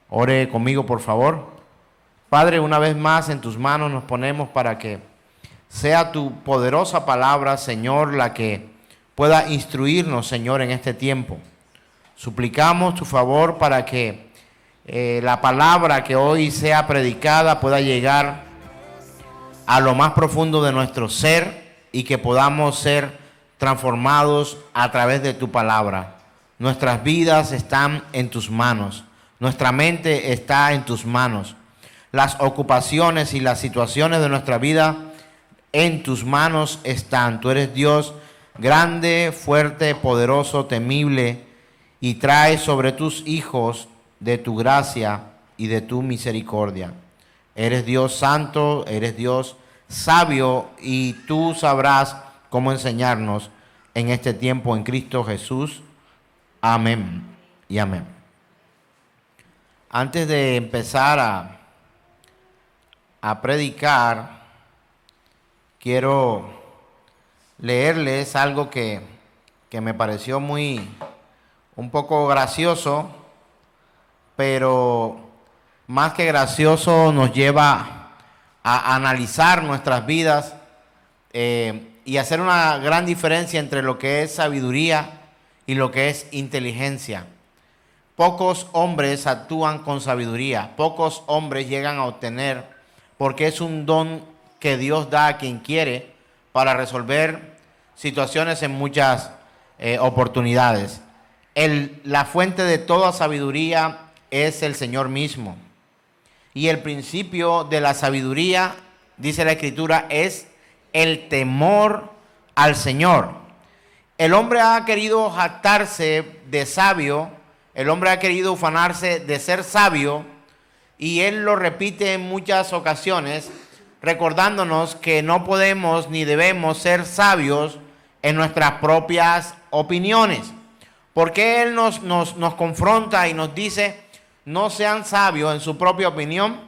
Ore conmigo, por favor. Padre, una vez más en tus manos nos ponemos para que sea tu poderosa palabra, Señor, la que pueda instruirnos, Señor, en este tiempo. Suplicamos tu favor para que la palabra que hoy sea predicada pueda llegar a lo más profundo de nuestro ser y que podamos ser transformados a través de tu palabra. Nuestras vidas están en tus manos. Nuestra mente está en tus manos. Las ocupaciones y las situaciones de nuestra vida en tus manos están. Tú eres Dios grande, fuerte, poderoso, temible, y traes sobre tus hijos de tu gracia y de tu misericordia. Eres Dios santo, eres Dios sabio, y tú sabrás cómo enseñarnos en este tiempo en Cristo Jesús. Amén y amén. Antes de empezar a predicar, quiero leerles algo que me pareció un poco gracioso, pero más que gracioso nos lleva a analizar nuestras vidas y hacer una gran diferencia entre lo que es sabiduría y lo que es inteligencia. Pocos hombres actúan con sabiduría, pocos hombres llegan a obtener, porque es un don que Dios da a quien quiere para resolver situaciones en muchas oportunidades. La fuente de toda sabiduría es el Señor mismo. Y el principio de la sabiduría, dice la Escritura, es el temor al Señor. El hombre ha querido jactarse de sabio, el hombre ha querido ufanarse de ser sabio, y él lo repite en muchas ocasiones, recordándonos que no podemos ni debemos ser sabios en nuestras propias opiniones. Porque él nos confronta y nos dice: no sean sabios en su propia opinión,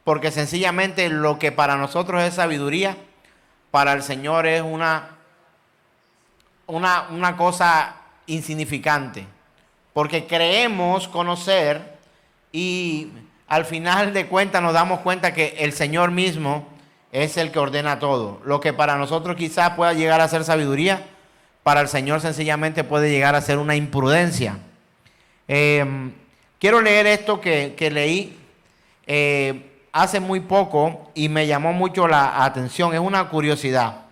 porque sencillamente lo que para nosotros es sabiduría, para el Señor es una cosa insignificante. Porque creemos conocer y al final de cuentas nos damos cuenta que el Señor mismo es el que ordena todo. Lo que para nosotros quizás pueda llegar a ser sabiduría, para el Señor sencillamente puede llegar a ser una imprudencia. Quiero leer esto que leí hace muy poco y me llamó mucho la atención. Es una curiosidad.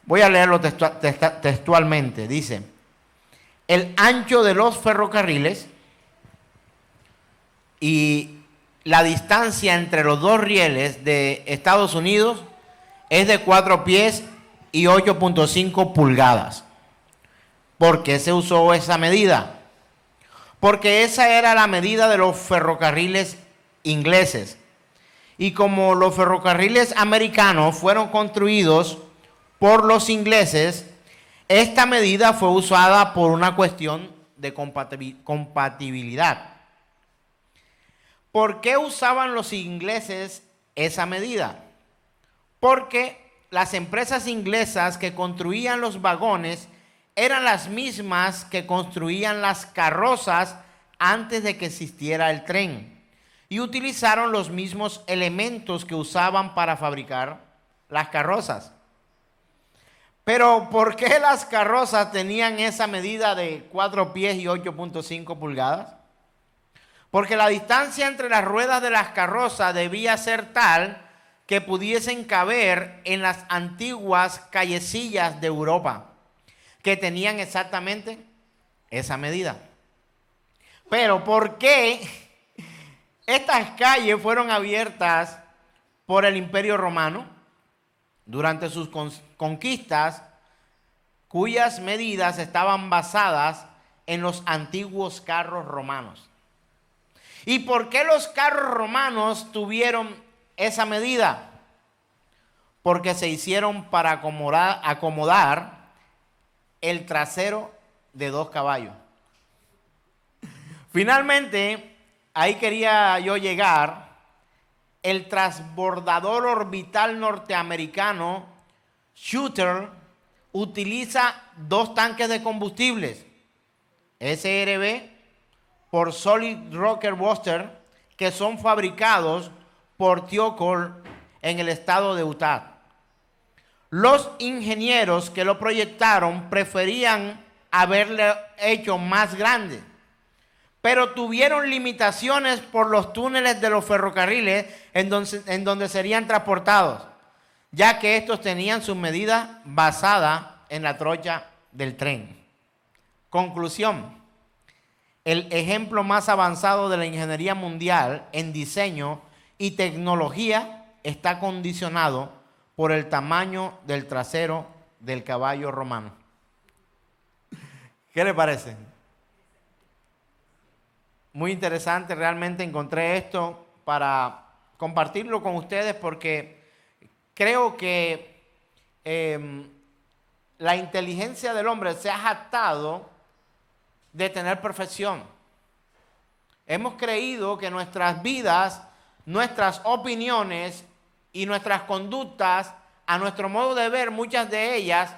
Voy a leerlo textualmente. Dice: el ancho de los ferrocarriles y la distancia entre los dos rieles de Estados Unidos es de 4 pies y 8.5 pulgadas. ¿Por qué se usó esa medida? Porque esa era la medida de los ferrocarriles ingleses. Y como los ferrocarriles americanos fueron construidos por los ingleses, esta medida fue usada por una cuestión de compatibilidad. ¿Por qué usaban los ingleses esa medida? Porque las empresas inglesas que construían los vagones eran las mismas que construían las carrozas antes de que existiera el tren, y utilizaron los mismos elementos que usaban para fabricar las carrozas. Pero ¿por qué las carrozas tenían esa medida de 4 pies y 8.5 pulgadas? Porque la distancia entre las ruedas de las carrozas debía ser tal que pudiesen caber en las antiguas callecillas de Europa, que tenían exactamente esa medida. Pero ¿por qué estas calles fueron abiertas por el Imperio Romano durante sus conquistas, cuyas medidas estaban basadas en los antiguos carros romanos? ¿Y por qué los carros romanos tuvieron esa medida? Porque se hicieron para acomodar el trasero de 2 caballos. Finalmente, ahí quería yo llegar. El transbordador orbital norteamericano Shooter utiliza 2 tanques de combustibles, SRB por Solid Rocket Buster, que son fabricados por Tiokol en el estado de Utah. Los ingenieros que lo proyectaron preferían haberle hecho más grande, pero tuvieron limitaciones por los túneles de los ferrocarriles en donde serían transportados, ya que estos tenían sus medidas basadas en la trocha del tren. Conclusión: el ejemplo más avanzado de la ingeniería mundial en diseño y tecnología está condicionado por el tamaño del trasero del caballo romano. ¿Qué le parece? Muy interesante, realmente encontré esto para compartirlo con ustedes porque creo que la inteligencia del hombre se ha jactado de tener perfección. Hemos creído que nuestras vidas, nuestras opiniones y nuestras conductas, a nuestro modo de ver, muchas de ellas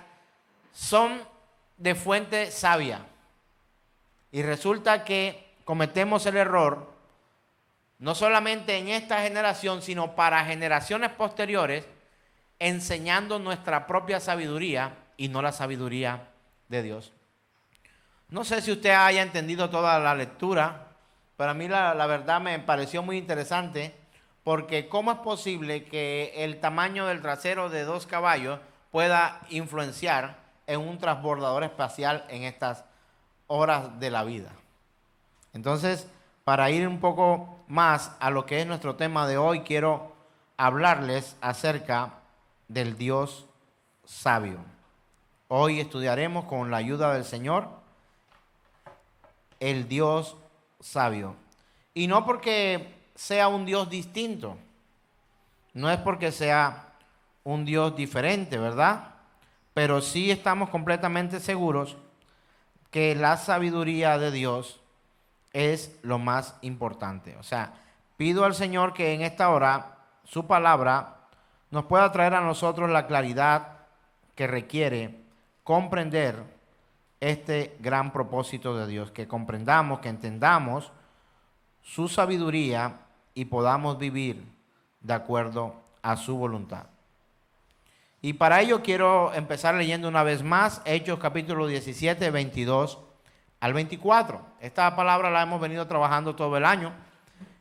son de fuente sabia. Y resulta que cometemos el error, no solamente en esta generación, sino para generaciones posteriores, enseñando nuestra propia sabiduría y no la sabiduría de Dios. No sé si usted haya entendido toda la lectura, pero a mí la verdad me pareció muy interesante, porque ¿cómo es posible que el tamaño del trasero de 2 caballos pueda influenciar en un transbordador espacial en estas horas de la vida? Entonces, para ir un poco más a lo que es nuestro tema de hoy, quiero hablarles acerca del Dios sabio. Hoy estudiaremos con la ayuda del Señor el Dios sabio. Y no porque sea un Dios distinto, no es porque sea un Dios diferente, ¿verdad? Pero sí estamos completamente seguros que la sabiduría de Dios es lo más importante. O sea, pido al Señor que en esta hora su palabra nos pueda traer a nosotros la claridad que requiere comprender este gran propósito de Dios, que comprendamos, que entendamos su sabiduría y podamos vivir de acuerdo a su voluntad. Y para ello quiero empezar leyendo una vez más Hechos capítulo 17, 22 al 24. Esta palabra la hemos venido trabajando todo el año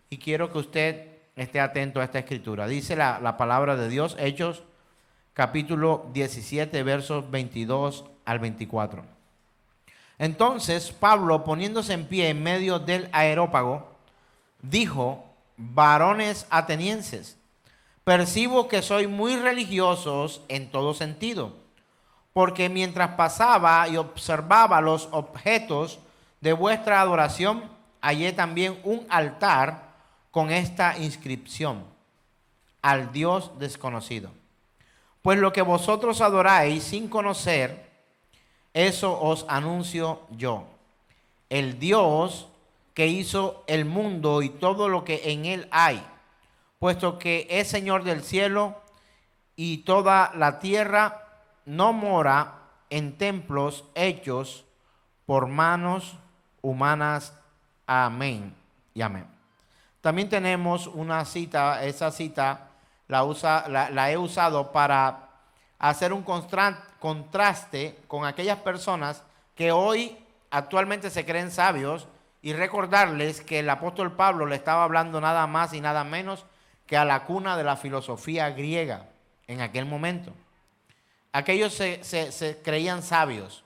y quiero que usted esté atento a esta escritura. Dice la palabra de Dios, Hechos capítulo 17, versos 22 al 24. Entonces Pablo, poniéndose en pie en medio del areópago, dijo: varones atenienses, percibo que sois muy religiosos en todo sentido, porque mientras pasaba y observaba los objetos de vuestra adoración, hallé también un altar con esta inscripción: al Dios desconocido. Pues lo que vosotros adoráis sin conocer, eso os anuncio yo. El Dios que hizo el mundo y todo lo que en él hay, puesto que es Señor del cielo y toda la tierra, no mora en templos hechos por manos humanas. Amén y amén. También tenemos una cita, esa cita la he usado para hacer un contraste con aquellas personas que hoy actualmente se creen sabios, y recordarles que el apóstol Pablo le estaba hablando nada más y nada menos que a la cuna de la filosofía griega en aquel momento. Aquellos se creían sabios,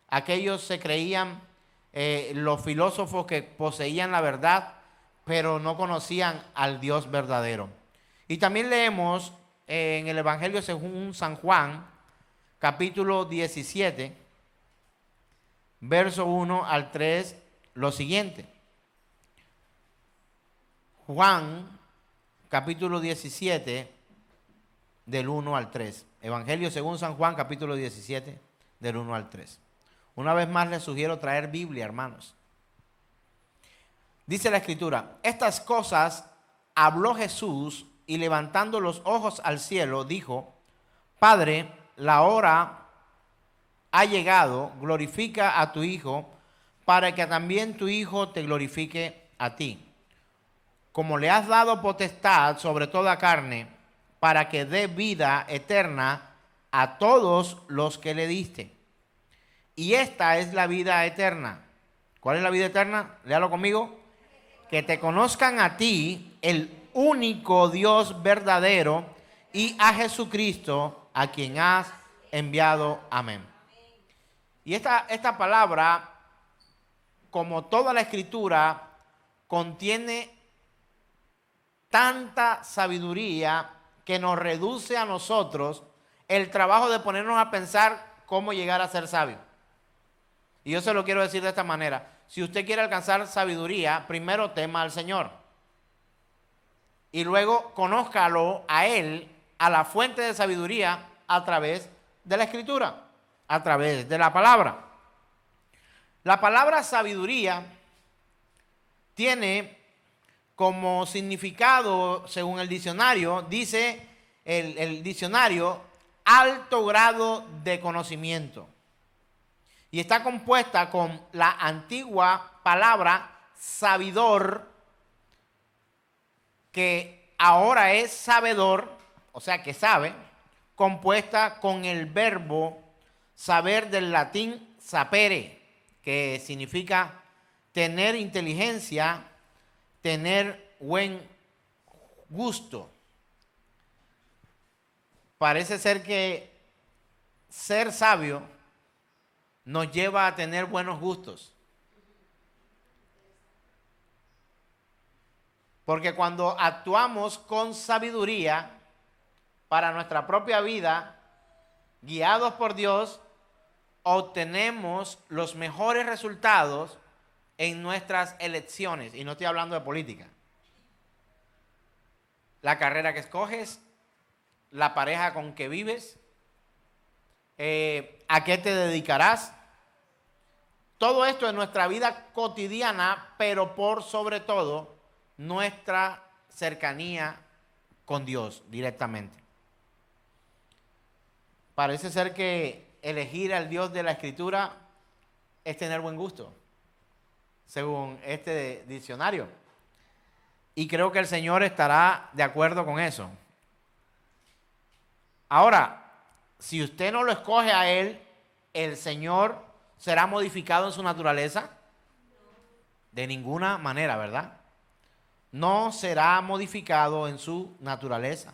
aquellos se creían los filósofos que poseían la verdad, pero no conocían al Dios verdadero. Y también leemos en el Evangelio según San Juan, capítulo 17, verso 1 al 3, lo siguiente. Juan, capítulo 17, del 1 al 3. Evangelio según San Juan, capítulo 17, del 1 al 3. Una vez más les sugiero traer Biblia, hermanos. Dice la Escritura: estas cosas habló Jesús, y levantando los ojos al cielo, dijo: Padre, la hora ha llegado, glorifica a tu Hijo, para que también tu Hijo te glorifique a ti, como le has dado potestad sobre toda carne, para que dé vida eterna a todos los que le diste. Y esta es la vida eterna. ¿Cuál es la vida eterna? Léalo conmigo. Que te conozcan a ti, el único Dios verdadero, y a Jesucristo, a quien has enviado. Amén. Y esta palabra, como toda la Escritura, contiene tanta sabiduría que nos reduce a nosotros el trabajo de ponernos a pensar cómo llegar a ser sabio. Y yo se lo quiero decir de esta manera. Si usted quiere alcanzar sabiduría, primero tema al Señor. Y luego conózcalo a Él, a la fuente de sabiduría, a través de la Escritura, a través de la palabra. La palabra sabiduría tiene como significado, según el diccionario, dice el diccionario, alto grado de conocimiento. Y está compuesta con la antigua palabra sabidor, que ahora es sabedor, o sea que sabe, compuesta con el verbo saber del latín sapere, que significa tener inteligencia, tener buen gusto. Parece ser que ser sabio nos lleva a tener buenos gustos. Porque cuando actuamos con sabiduría para nuestra propia vida, guiados por Dios, obtenemos los mejores resultados en nuestras elecciones. Y no estoy hablando de política. La carrera que escoges, la pareja con que vives, a qué te dedicarás. Todo esto en nuestra vida cotidiana, pero por sobre todo nuestra cercanía con Dios directamente. Parece ser que elegir al Dios de la Escritura es tener buen gusto, según este diccionario. Y creo que el Señor estará de acuerdo con eso. Ahora, si usted no lo escoge a Él, el Señor será modificado en su naturaleza. De ninguna manera, ¿verdad? No será modificado en su naturaleza.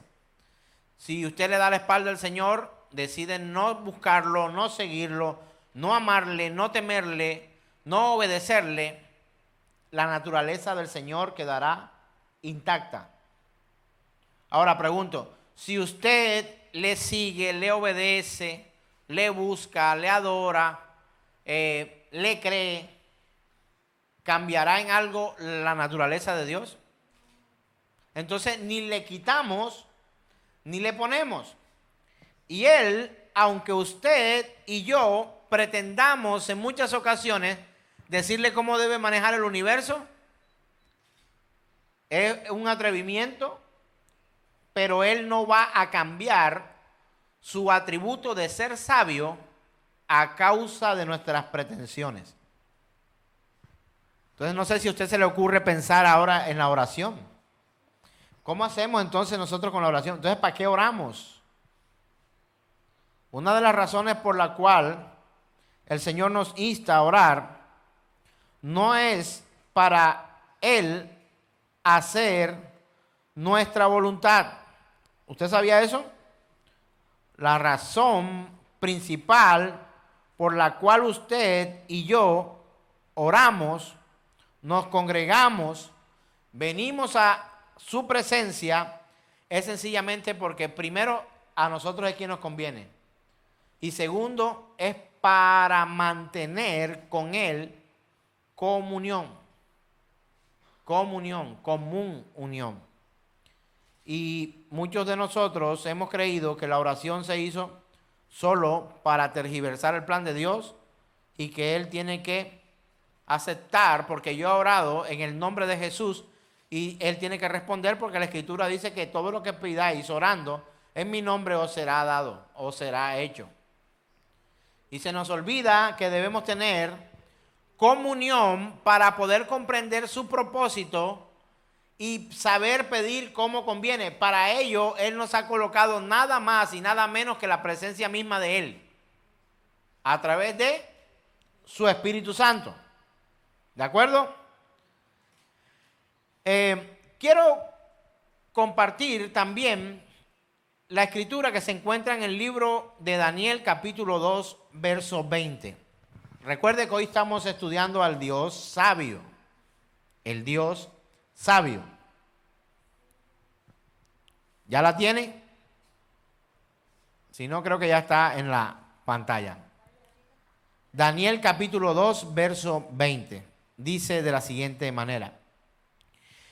Si usted le da la espalda al Señor, decide no buscarlo, no seguirlo, no amarle, no temerle, no obedecerle, la naturaleza del Señor quedará intacta. Ahora pregunto, si usted le sigue, le obedece, le busca, le adora, le cree, ¿cambiará en algo la naturaleza de Dios? Entonces ni le quitamos ni le ponemos. Y Él, aunque usted y yo pretendamos en muchas ocasiones decirle cómo debe manejar el universo, es un atrevimiento, pero Él no va a cambiar su atributo de ser sabio a causa de nuestras pretensiones. Entonces no sé si a usted se le ocurre pensar ahora en la oración. ¿Cómo hacemos entonces nosotros con la oración? Entonces, ¿para qué oramos? Una de las razones por la cual el Señor nos insta a orar no es para Él hacer nuestra voluntad. ¿Usted sabía eso? La razón principal por la cual usted y yo oramos, nos congregamos, venimos a su presencia, es sencillamente porque primero a nosotros es quien nos conviene. Y segundo, es para mantener con Él comunión. Común unión. Y muchos de nosotros hemos creído que la oración se hizo solo para tergiversar el plan de Dios y que Él tiene que aceptar porque yo he orado en el nombre de Jesús y Él tiene que responder porque la Escritura dice que todo lo que pidáis orando en mi nombre os será dado, os será hecho. Y se nos olvida que debemos tener comunión para poder comprender su propósito y saber pedir como conviene. Para ello, Él nos ha colocado nada más y nada menos que la presencia misma de Él, a través de su Espíritu Santo. ¿De acuerdo? Quiero compartir también la escritura que se encuentra en el libro de Daniel, capítulo 2, verso 20. Recuerde que hoy estamos estudiando al Dios sabio, el Dios sabio. ¿Ya la tiene? Si no, creo que ya está en la pantalla. Daniel capítulo 2, verso 20. Dice de la siguiente manera.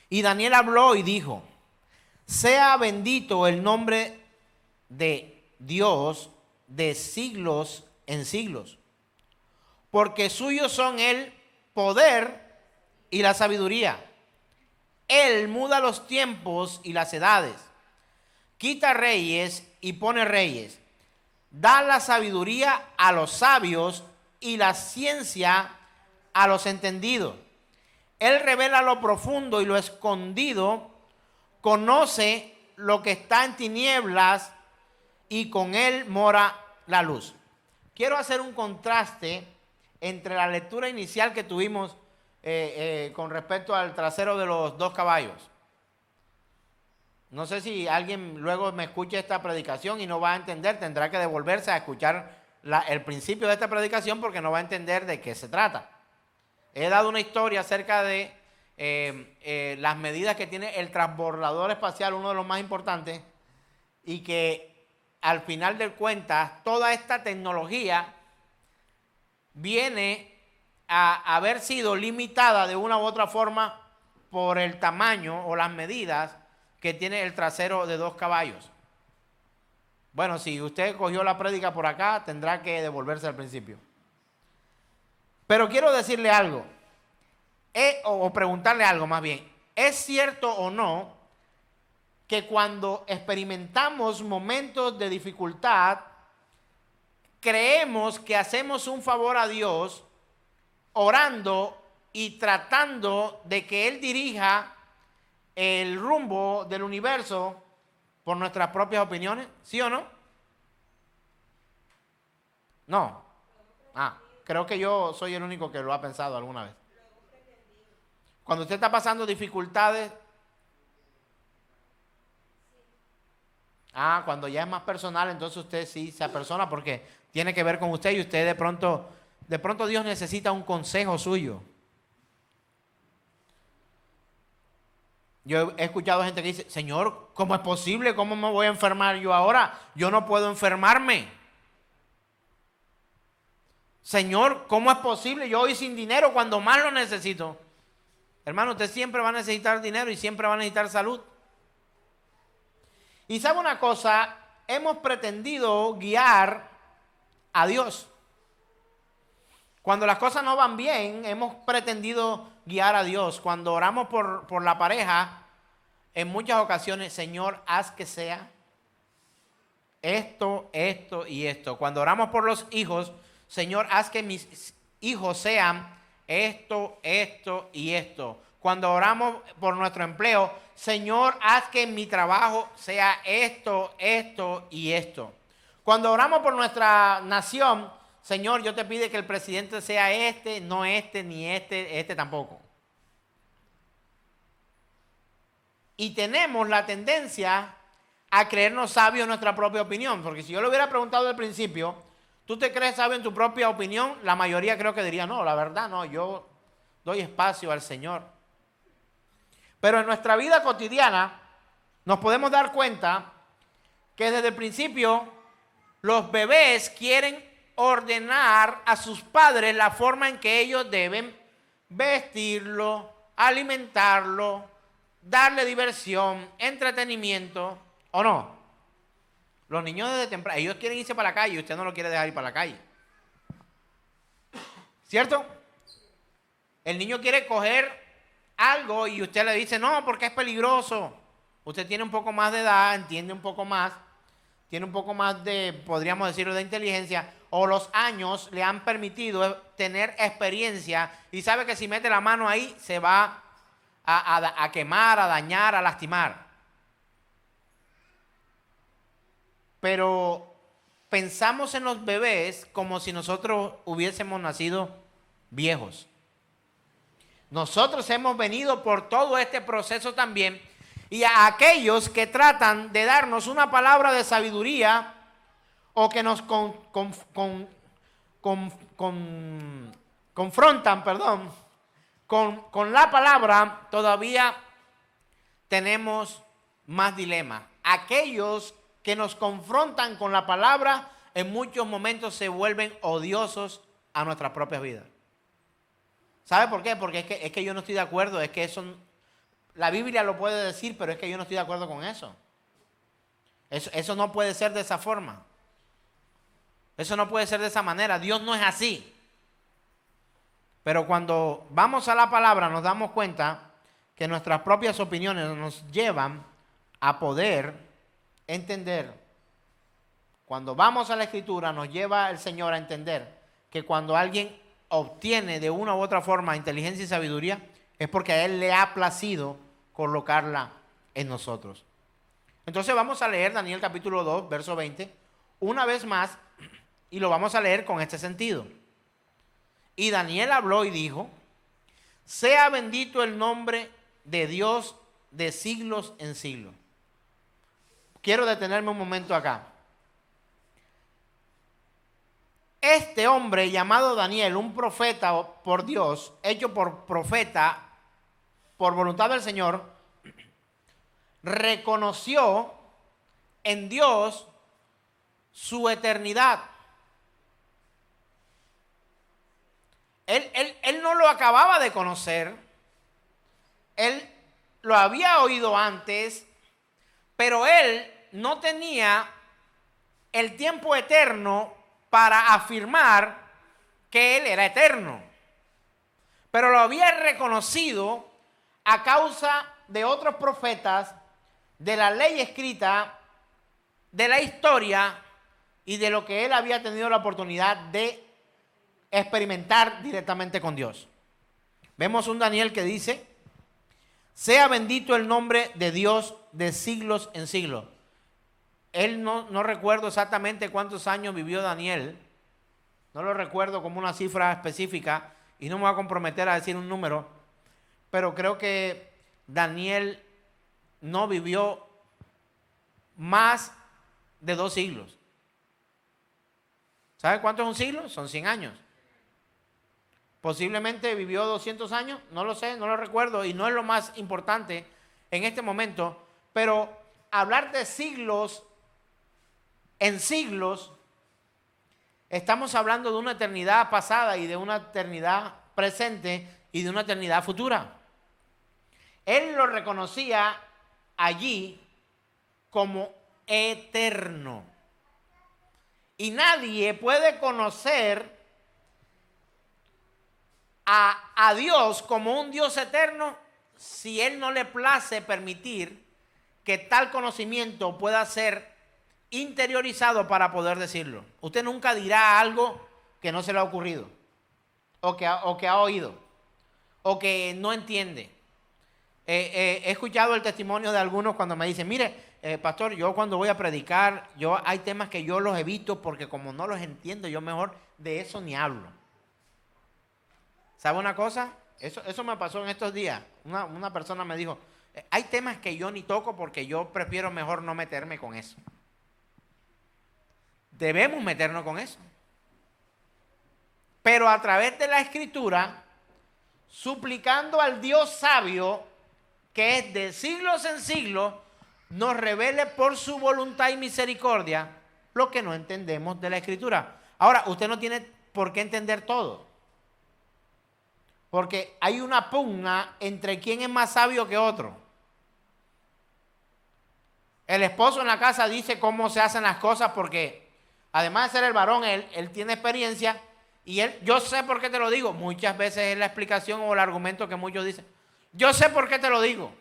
Y Daniel habló y dijo: sea bendito el nombre de Dios de siglos en siglos, porque suyos son el poder y la sabiduría. Él muda los tiempos y las edades, quita reyes y pone reyes, da la sabiduría a los sabios y la ciencia a los entendidos. Él revela lo profundo y lo escondido, conoce lo que está en tinieblas y con él mora la luz. Quiero hacer un contraste entre la lectura inicial que tuvimos con respecto al trasero de los dos caballos. No sé si alguien luego me escuche esta predicación y no va a entender, tendrá que devolverse a escuchar el principio de esta predicación porque no va a entender de qué se trata. He dado una historia acerca de las medidas que tiene el transbordador espacial, uno de los más importantes, y que al final de cuentas toda esta tecnología viene a haber sido limitada de una u otra forma por el tamaño o las medidas que tiene el trasero de dos caballos. Bueno, si usted cogió la prédica por acá, tendrá que devolverse al principio. Pero quiero decirle algo, o preguntarle algo más bien. ¿Es cierto o no que cuando experimentamos momentos de dificultad, creemos que hacemos un favor a Dios orando y tratando de que Él dirija el rumbo del universo por nuestras propias opiniones? ¿Sí o no? No. Creo que yo soy el único que lo ha pensado alguna vez. Cuando usted está pasando dificultades, cuando ya es más personal, entonces usted sí se apersona porque tiene que ver con usted y usted de pronto Dios necesita un consejo suyo. Yo he escuchado gente que dice: Señor, ¿cómo es posible? ¿Cómo me voy a enfermar yo ahora? Yo no puedo enfermarme. Señor, ¿cómo es posible? Yo hoy sin dinero cuando más lo necesito. Hermano, usted siempre va a necesitar dinero y siempre va a necesitar salud. Y sabe una cosa, hemos pretendido guiar a Dios. Cuando las cosas no van bien, hemos pretendido guiar a Dios. Cuando oramos por la pareja, en muchas ocasiones: Señor, haz que sea esto, esto y esto. Cuando oramos por los hijos: Señor, haz que mis hijos sean esto, esto y esto. Cuando oramos por nuestro empleo: Señor, haz que mi trabajo sea esto, esto y esto. Cuando oramos por nuestra nación: Señor, yo te pido que el presidente sea este, no este, ni este tampoco. Y tenemos la tendencia a creernos sabios en nuestra propia opinión. Porque si yo le hubiera preguntado al principio: ¿tú te crees sabio en tu propia opinión? La mayoría creo que diría: no, la verdad no, yo doy espacio al Señor. Pero en nuestra vida cotidiana nos podemos dar cuenta que desde el principio los bebés quieren ordenar a sus padres la forma en que ellos deben vestirlo, alimentarlo, darle diversión, entretenimiento, ¿o no? Los niños desde temprano, ellos quieren irse para la calle y usted no lo quiere dejar ir para la calle. ¿Cierto? El niño quiere coger algo y usted le dice: no, porque es peligroso. Usted tiene un poco más de edad, entiende un poco más, tiene un poco más de, podríamos decirlo, de inteligencia. o los años le han permitido tener experiencia y sabe que si mete la mano ahí se va a quemar, a dañar, a lastimar. Pero pensamos en los bebés como si nosotros hubiésemos nacido viejos. Nosotros hemos venido por todo este proceso también, y a aquellos que tratan de darnos una palabra de sabiduría o que nos confrontan, con la palabra, todavía tenemos más dilemas. Aquellos que nos confrontan con la palabra en muchos momentos se vuelven odiosos a nuestras propias vidas. ¿Sabe por qué? Porque es que yo no estoy de acuerdo, es que eso, la Biblia lo puede decir, pero es que yo no estoy de acuerdo con eso. Eso no puede ser de esa forma. Eso no puede ser de esa manera. Dios no es así. Pero cuando vamos a la palabra nos damos cuenta que nuestras propias opiniones nos llevan a poder entender. Cuando vamos a la Escritura nos lleva el Señor a entender que cuando alguien obtiene de una u otra forma inteligencia y sabiduría es porque a Él le ha placido colocarla en nosotros. Entonces vamos a leer Daniel capítulo 2, verso 20, una vez más, y lo vamos a leer con este sentido. Y Daniel habló y dijo: sea bendito el nombre de Dios de siglos en siglos. Quiero detenerme un momento acá. Este hombre llamado Daniel, un profeta por Dios, hecho por profeta por voluntad del Señor, reconoció en Dios su eternidad. Él no lo acababa de conocer, él lo había oído antes, pero él no tenía el tiempo eterno para afirmar que Él era eterno. Pero lo había reconocido a causa de otros profetas, de la ley escrita, de la historia y de lo que Él había tenido la oportunidad de experimentar directamente con Dios. Vemos un Daniel que dice: sea bendito el nombre de Dios de siglos en siglos. Él no recuerdo exactamente cuántos años vivió Daniel. No lo recuerdo como una cifra específica y no me voy a comprometer a decir un número. Pero creo que Daniel no vivió más de 2 siglos. ¿Sabe cuánto es un siglo? Son 100 años. Posiblemente vivió 200 años. No lo sé, no lo recuerdo y no es lo más importante en este momento. Pero hablar de siglos en siglos, estamos hablando de una eternidad pasada y de una eternidad presente y de una eternidad futura. Él lo reconocía allí como eterno. Y nadie puede conocer a Dios como un Dios eterno si Él no le place permitir que tal conocimiento pueda ser interiorizado para poder decirlo. Usted nunca dirá algo que no se le ha ocurrido, o que ha oído, o que no entiende. He escuchado el testimonio de algunos cuando me dicen: mire, pastor, yo cuando voy a predicar, hay temas que yo los evito porque como no los entiendo, yo mejor de eso ni hablo. ¿Sabe una cosa? Eso me pasó en estos días. Una persona me dijo: hay temas que yo ni toco porque yo prefiero mejor no meterme con eso. Debemos meternos con eso. Pero a través de la Escritura, suplicando al Dios sabio, que es de siglos en siglos, nos revele por su voluntad y misericordia lo que no entendemos de la Escritura. Ahora, usted no tiene por qué entender todo. Porque hay una pugna entre quién es más sabio que otro. El esposo en la casa dice cómo se hacen las cosas porque, además de ser el varón, él tiene experiencia y yo sé por qué te lo digo. Muchas veces es la explicación o el argumento que muchos dicen: yo sé por qué te lo digo.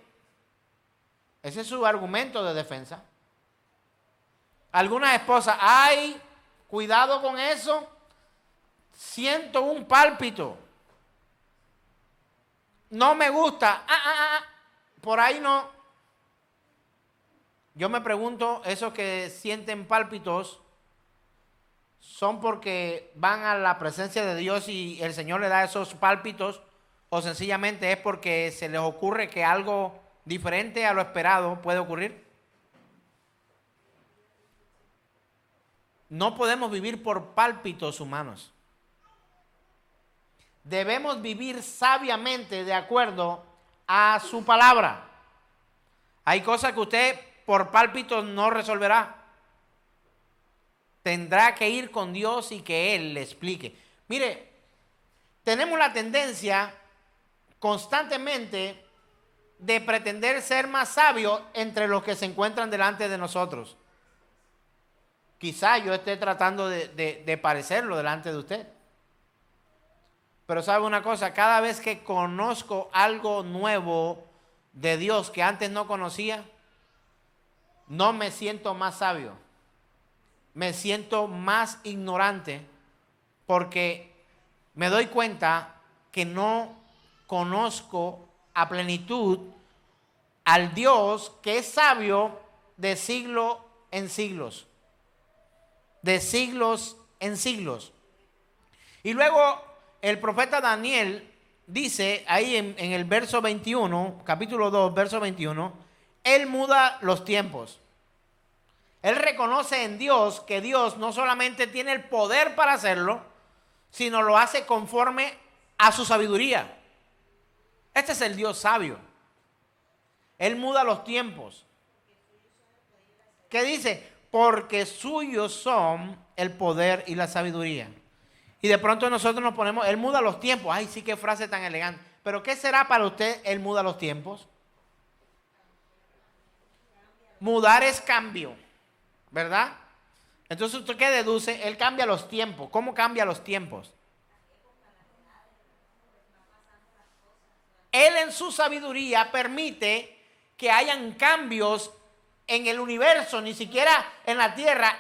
Ese es su argumento de defensa. Algunas esposas: ay, Cuidado con eso. Siento un pálpito. No me gusta. Por ahí no. Yo me pregunto, esos que sienten pálpitos, ¿son porque van a la presencia de Dios y el Señor le da esos pálpitos? ¿O sencillamente es porque se les ocurre que algo diferente a lo esperado puede ocurrir? No podemos vivir por pálpitos humanos. Debemos vivir sabiamente de acuerdo a su palabra. Hay cosas que usted por pálpitos no resolverá. Tendrá que ir con Dios y que Él le explique. Mire, tenemos la tendencia constantemente de pretender ser más sabios entre los que se encuentran delante de nosotros. Quizá yo esté tratando de parecerlo delante de usted. Pero sabe una cosa, cada vez que conozco algo nuevo de Dios que antes no conocía, no me siento más sabio. Me siento más ignorante porque me doy cuenta que no conozco a plenitud al Dios que es sabio de siglo en siglos. De siglos en siglos. Y luego el profeta Daniel dice ahí en el verso 21, capítulo 2, verso 21, él muda los tiempos. Él reconoce en Dios que Dios no solamente tiene el poder para hacerlo, sino lo hace conforme a su sabiduría. Este es el Dios sabio. Él muda los tiempos. ¿Qué dice? Porque suyos son el poder y la sabiduría. Y de pronto nosotros nos ponemos, Él muda los tiempos. Ay, sí, qué frase tan elegante. Pero ¿qué será para usted Él muda los tiempos? Mudar es cambio, ¿verdad? Entonces, ¿usted qué deduce? Él cambia los tiempos. ¿Cómo cambia los tiempos? Él en su sabiduría permite que hayan cambios en el universo, ni siquiera en la tierra,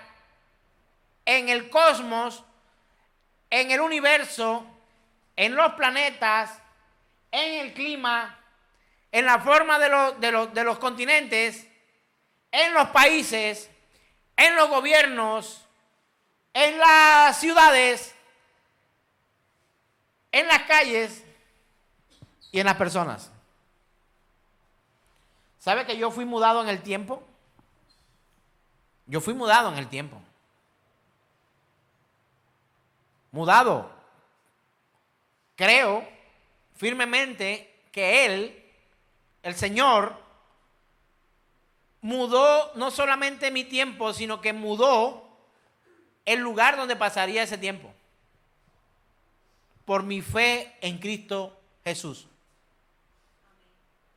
en el cosmos, en el universo, en los planetas, en el clima, en la forma de los continentes, en los países, en los gobiernos, en las ciudades, en las calles y en las personas. ¿Sabe que yo fui mudado en el tiempo? Yo fui mudado en el tiempo. Mudado. Creo firmemente que Él, el Señor, mudó no solamente mi tiempo, sino que mudó el lugar donde pasaría ese tiempo. Por mi fe en Cristo Jesús.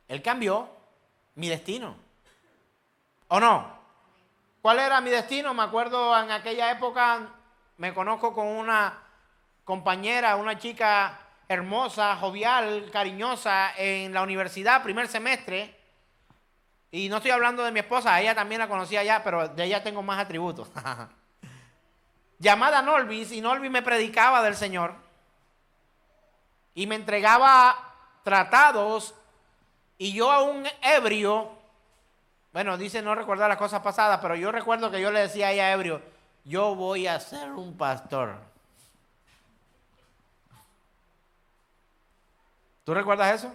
Él cambió mi destino. ¿O no? ¿Cuál era mi destino? Me acuerdo en aquella época, me conozco con una compañera, una chica hermosa, jovial, cariñosa en la universidad, primer semestre. Y no estoy hablando de mi esposa, a ella también la conocía ya, pero de ella tengo más atributos. Llamada Norvis, y Norvis me predicaba del Señor. Y me entregaba tratados, y yo a un ebrio, bueno, dice no recordar las cosas pasadas, pero yo recuerdo que yo le decía a ella ebrio, yo voy a ser un pastor. ¿Tú recuerdas eso?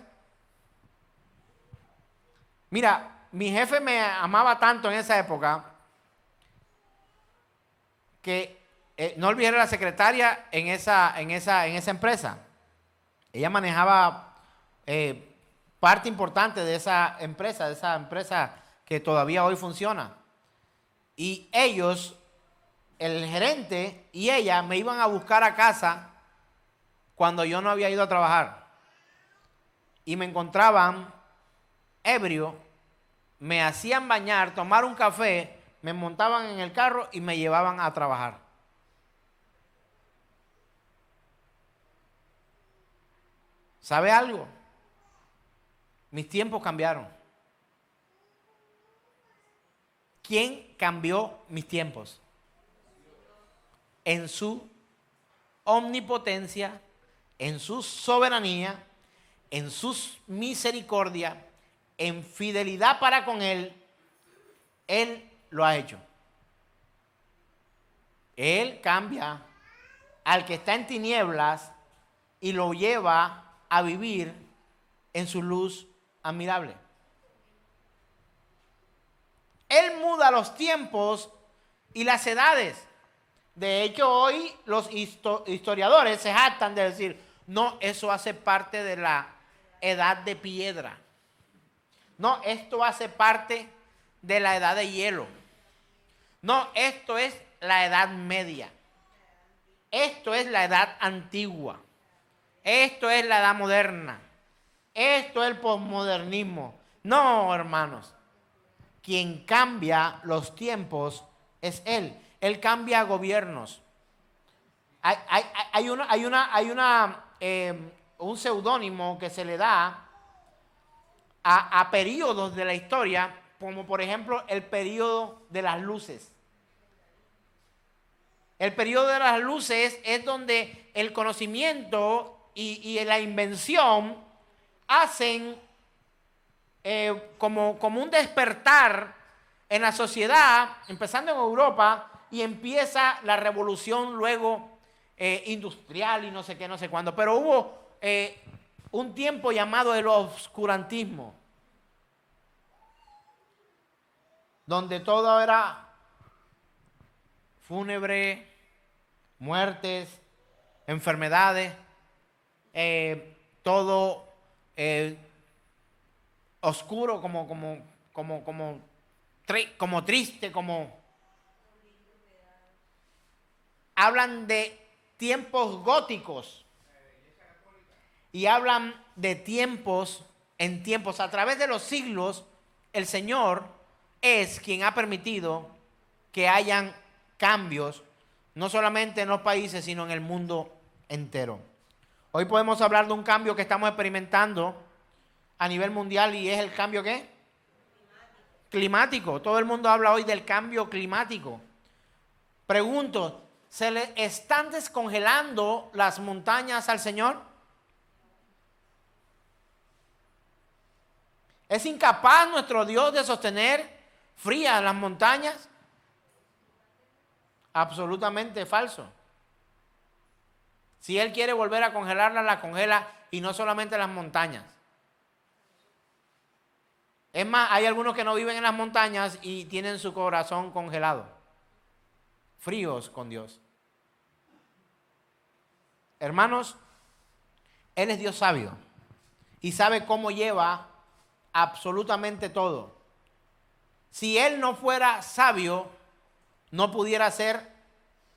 Mira, mi jefe me amaba tanto en esa época que Norvis era la secretaria en esa empresa. Ella manejaba parte importante de esa empresa que todavía hoy funciona. Y ellos, el gerente y ella, me iban a buscar a casa cuando yo no había ido a trabajar. Y me encontraban ebrio, me hacían bañar, tomar un café, me montaban en el carro y me llevaban a trabajar. ¿Sabe algo? Mis tiempos cambiaron. ¿Quién cambió mis tiempos? en su omnipotencia, en su soberanía, en su misericordia, en fidelidad para con Él lo ha hecho. Él cambia al que está en tinieblas y lo lleva a vivir en su luz admirable. Él muda los tiempos y las edades. De hecho, hoy los historiadores se jactan de decir, no, eso hace parte de la edad de piedra. No, esto hace parte de la edad de hielo. No, esto es la edad media. Esto es la edad antigua. Esto es la edad moderna. Esto es el posmodernismo. No, hermanos. Quien cambia los tiempos es Él. Él cambia gobiernos. Hay un seudónimo que se le da a periodos de la historia, como por ejemplo el periodo de las luces. El periodo de las luces es donde el conocimiento y la invención hacen como un despertar en la sociedad, empezando en Europa, y empieza la revolución luego industrial y no sé qué, no sé cuándo. Pero hubo un tiempo llamado el oscurantismo, donde todo era fúnebre, muertes, enfermedades, todo oscuro, como triste, hablan de tiempos góticos y hablan de tiempos en tiempos. A través de los siglos, el Señor es quien ha permitido que hayan cambios, no solamente en los países, sino en el mundo entero. Hoy podemos hablar de un cambio que estamos experimentando a nivel mundial, y es el cambio ¿qué? Climático. Todo el mundo habla hoy del cambio climático. Pregunto, ¿se le están descongelando las montañas al Señor? ¿Es incapaz nuestro Dios de sostener frías las montañas? Absolutamente falso. Si Él quiere volver a congelarlas, las congela, y no solamente las montañas. Es más, hay algunos que no viven en las montañas y tienen su corazón congelado, fríos con Dios. Hermanos, Él es Dios sabio y sabe cómo lleva absolutamente todo. Si Él no fuera sabio, no pudiera hacer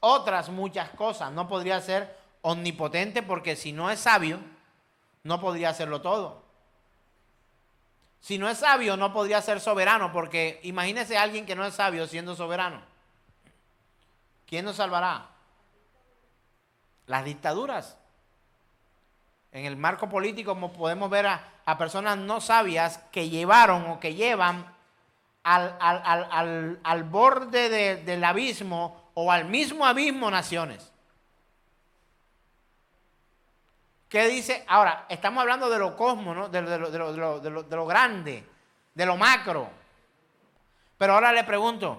otras muchas cosas. No podría ser omnipotente, porque si no es sabio, no podría hacerlo todo. Si no es sabio, no podría ser soberano, porque imagínese a alguien que no es sabio siendo soberano. ¿Quién nos salvará? Las dictaduras. En el marco político podemos ver a personas no sabias que llevaron o que llevan al borde del abismo o al mismo abismo naciones. ¿Qué dice? Ahora, estamos hablando de lo cosmos, ¿no? de lo grande, de lo macro. Pero ahora le pregunto,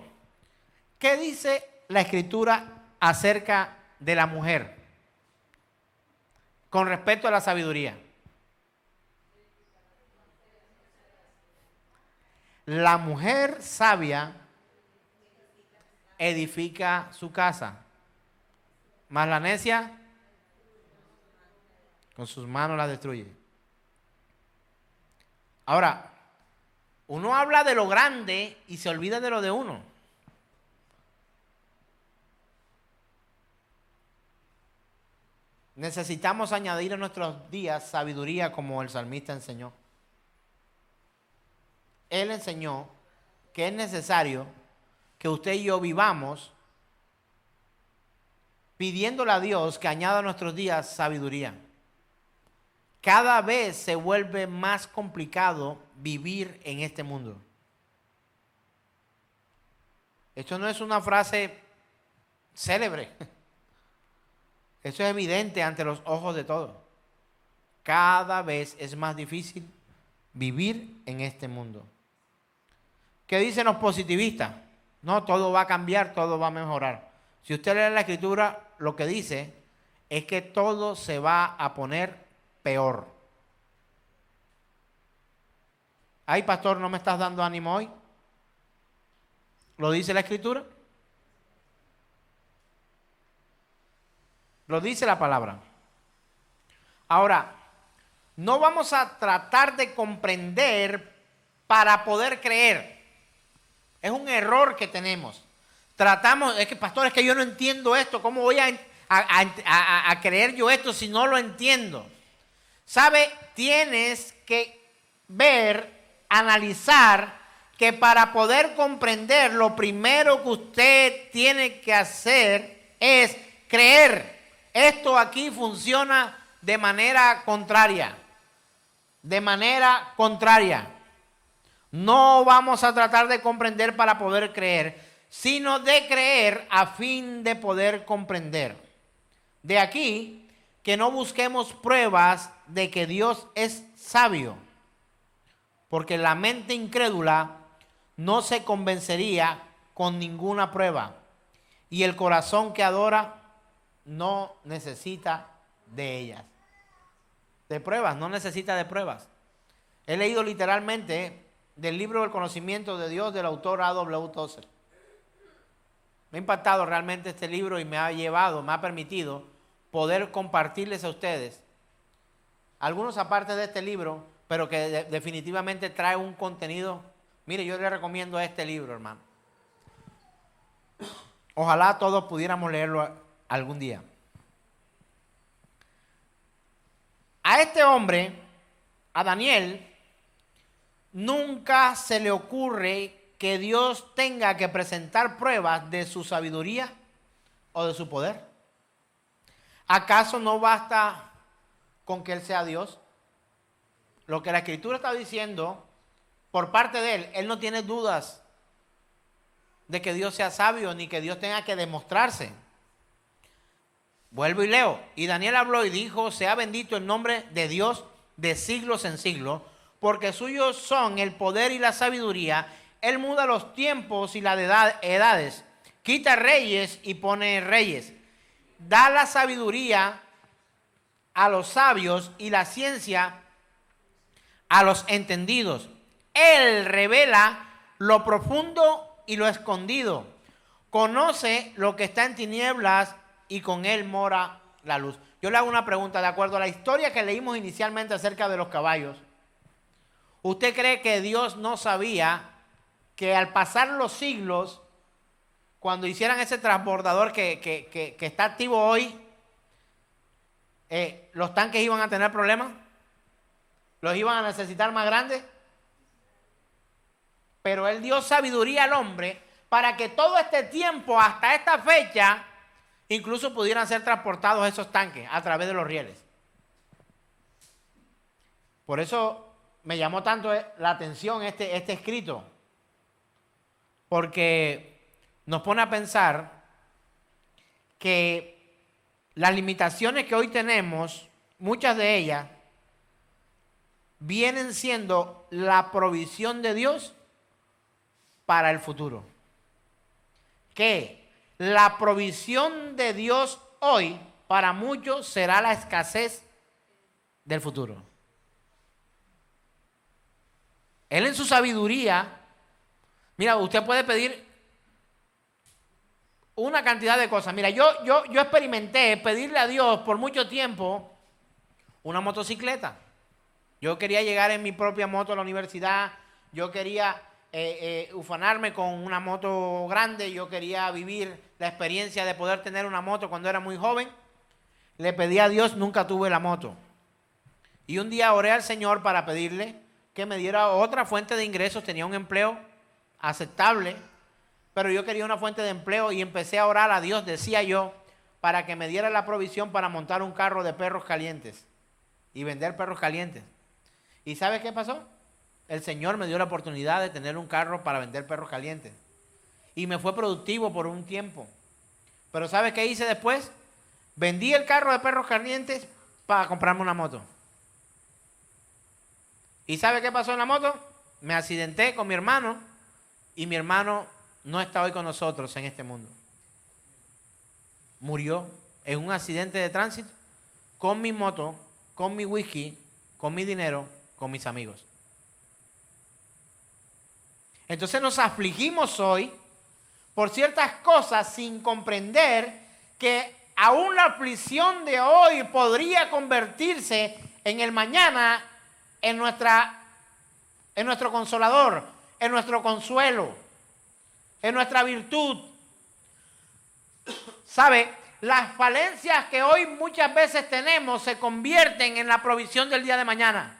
¿qué dice la Escritura acerca de la mujer con respecto a la sabiduría? La mujer sabia edifica su casa, mas la necia con sus manos la destruye. Ahora, uno habla de lo grande y se olvida de lo de uno. Necesitamos añadir a nuestros días sabiduría, como el salmista enseñó. Él enseñó que es necesario que usted y yo vivamos pidiéndole a Dios que añada a nuestros días sabiduría. Cada vez se vuelve más complicado vivir en este mundo. Esto no es una frase célebre. Eso es evidente ante los ojos de todos. Cada vez es más difícil vivir en este mundo. ¿Qué dicen los positivistas? No, todo va a cambiar, todo va a mejorar. Si usted lee la Escritura, lo que dice es que todo se va a poner peor. Ay, pastor, ¿no me estás dando ánimo hoy? ¿Lo dice la Escritura? Lo dice la palabra. Ahora, no vamos a tratar de comprender para poder creer. Es un error que tenemos. Tratamos, es que pastor, es que yo no entiendo esto. ¿Cómo voy a creer yo esto si no lo entiendo? ¿Sabe? Tienes que ver, analizar que para poder comprender, lo primero que usted tiene que hacer es creer. Esto aquí funciona de manera contraria. De manera contraria. No vamos a tratar de comprender para poder creer, sino de creer a fin de poder comprender. De aquí que no busquemos pruebas de que Dios es sabio, porque la mente incrédula no se convencería con ninguna prueba, y el corazón que adora no necesita de ellas. De pruebas, no necesita de pruebas. He leído literalmente del libro del conocimiento de Dios del autor A.W. Tozer. Me ha impactado realmente este libro y me ha permitido poder compartirles a ustedes algunos aparte de este libro, pero que definitivamente trae un contenido. Mire, yo le recomiendo este libro, hermano. Ojalá todos pudiéramos leerlo algún día. A este hombre, a Daniel, nunca se le ocurre que Dios tenga que presentar pruebas de su sabiduría o de su poder. ¿Acaso no basta con que Él sea Dios? Lo que la Escritura está diciendo por parte de Él, Él no tiene dudas de que Dios sea sabio ni que Dios tenga que demostrarse. Vuelvo y leo. Y Daniel habló y dijo: sea bendito el nombre de Dios de siglos en siglos, porque suyos son el poder y la sabiduría. Él muda los tiempos y las edades, quita reyes y pone reyes, da la sabiduría a los sabios y la ciencia a los entendidos. Él revela lo profundo y lo escondido, conoce lo que está en tinieblas y con Él mora la luz. Yo le hago una pregunta de acuerdo a la historia que leímos inicialmente acerca de los caballos. ¿Usted cree que Dios no sabía que al pasar los siglos, cuando hicieran ese transbordador que está activo hoy, los tanques iban a tener problemas? ¿Los iban a necesitar más grandes? Pero Él dio sabiduría al hombre para que todo este tiempo, hasta esta fecha, incluso pudieran ser transportados esos tanques a través de los rieles. Por eso me llamó tanto la atención este escrito, porque nos pone a pensar que las limitaciones que hoy tenemos, muchas de ellas, vienen siendo la provisión de Dios para el futuro. Que la provisión de Dios hoy para muchos será la escasez del futuro. Él en su sabiduría, mira, usted puede pedir una cantidad de cosas. Mira, yo experimenté pedirle a Dios por mucho tiempo una motocicleta. Yo quería llegar en mi propia moto a la universidad. Yo quería ufanarme con una moto grande. Yo quería vivir la experiencia de poder tener una moto cuando era muy joven. Le pedí a Dios, nunca tuve la moto. Y un día oré al Señor para pedirle que me diera otra fuente de ingresos. Tenía un empleo aceptable, pero yo quería una fuente de empleo y empecé a orar a Dios, decía yo, para que me diera la provisión para montar un carro de perros calientes y vender perros calientes. ¿Y sabe qué pasó? El Señor me dio la oportunidad de tener un carro para vender perros calientes. Y me fue productivo por un tiempo. Pero ¿sabe qué hice después? Vendí el carro de perros calientes para comprarme una moto. ¿Y sabe qué pasó en la moto? Me accidenté con mi hermano y mi hermano no está hoy con nosotros en este mundo. Murió en un accidente de tránsito con mi moto, con mi whisky, con mi dinero, con mis amigos. Entonces nos afligimos hoy por ciertas cosas sin comprender que aún la aflicción de hoy podría convertirse en el mañana en nuestro consolador, en nuestro consuelo, en nuestra virtud. ¿Sabe? Las falencias que hoy muchas veces tenemos se convierten en la provisión del día de mañana.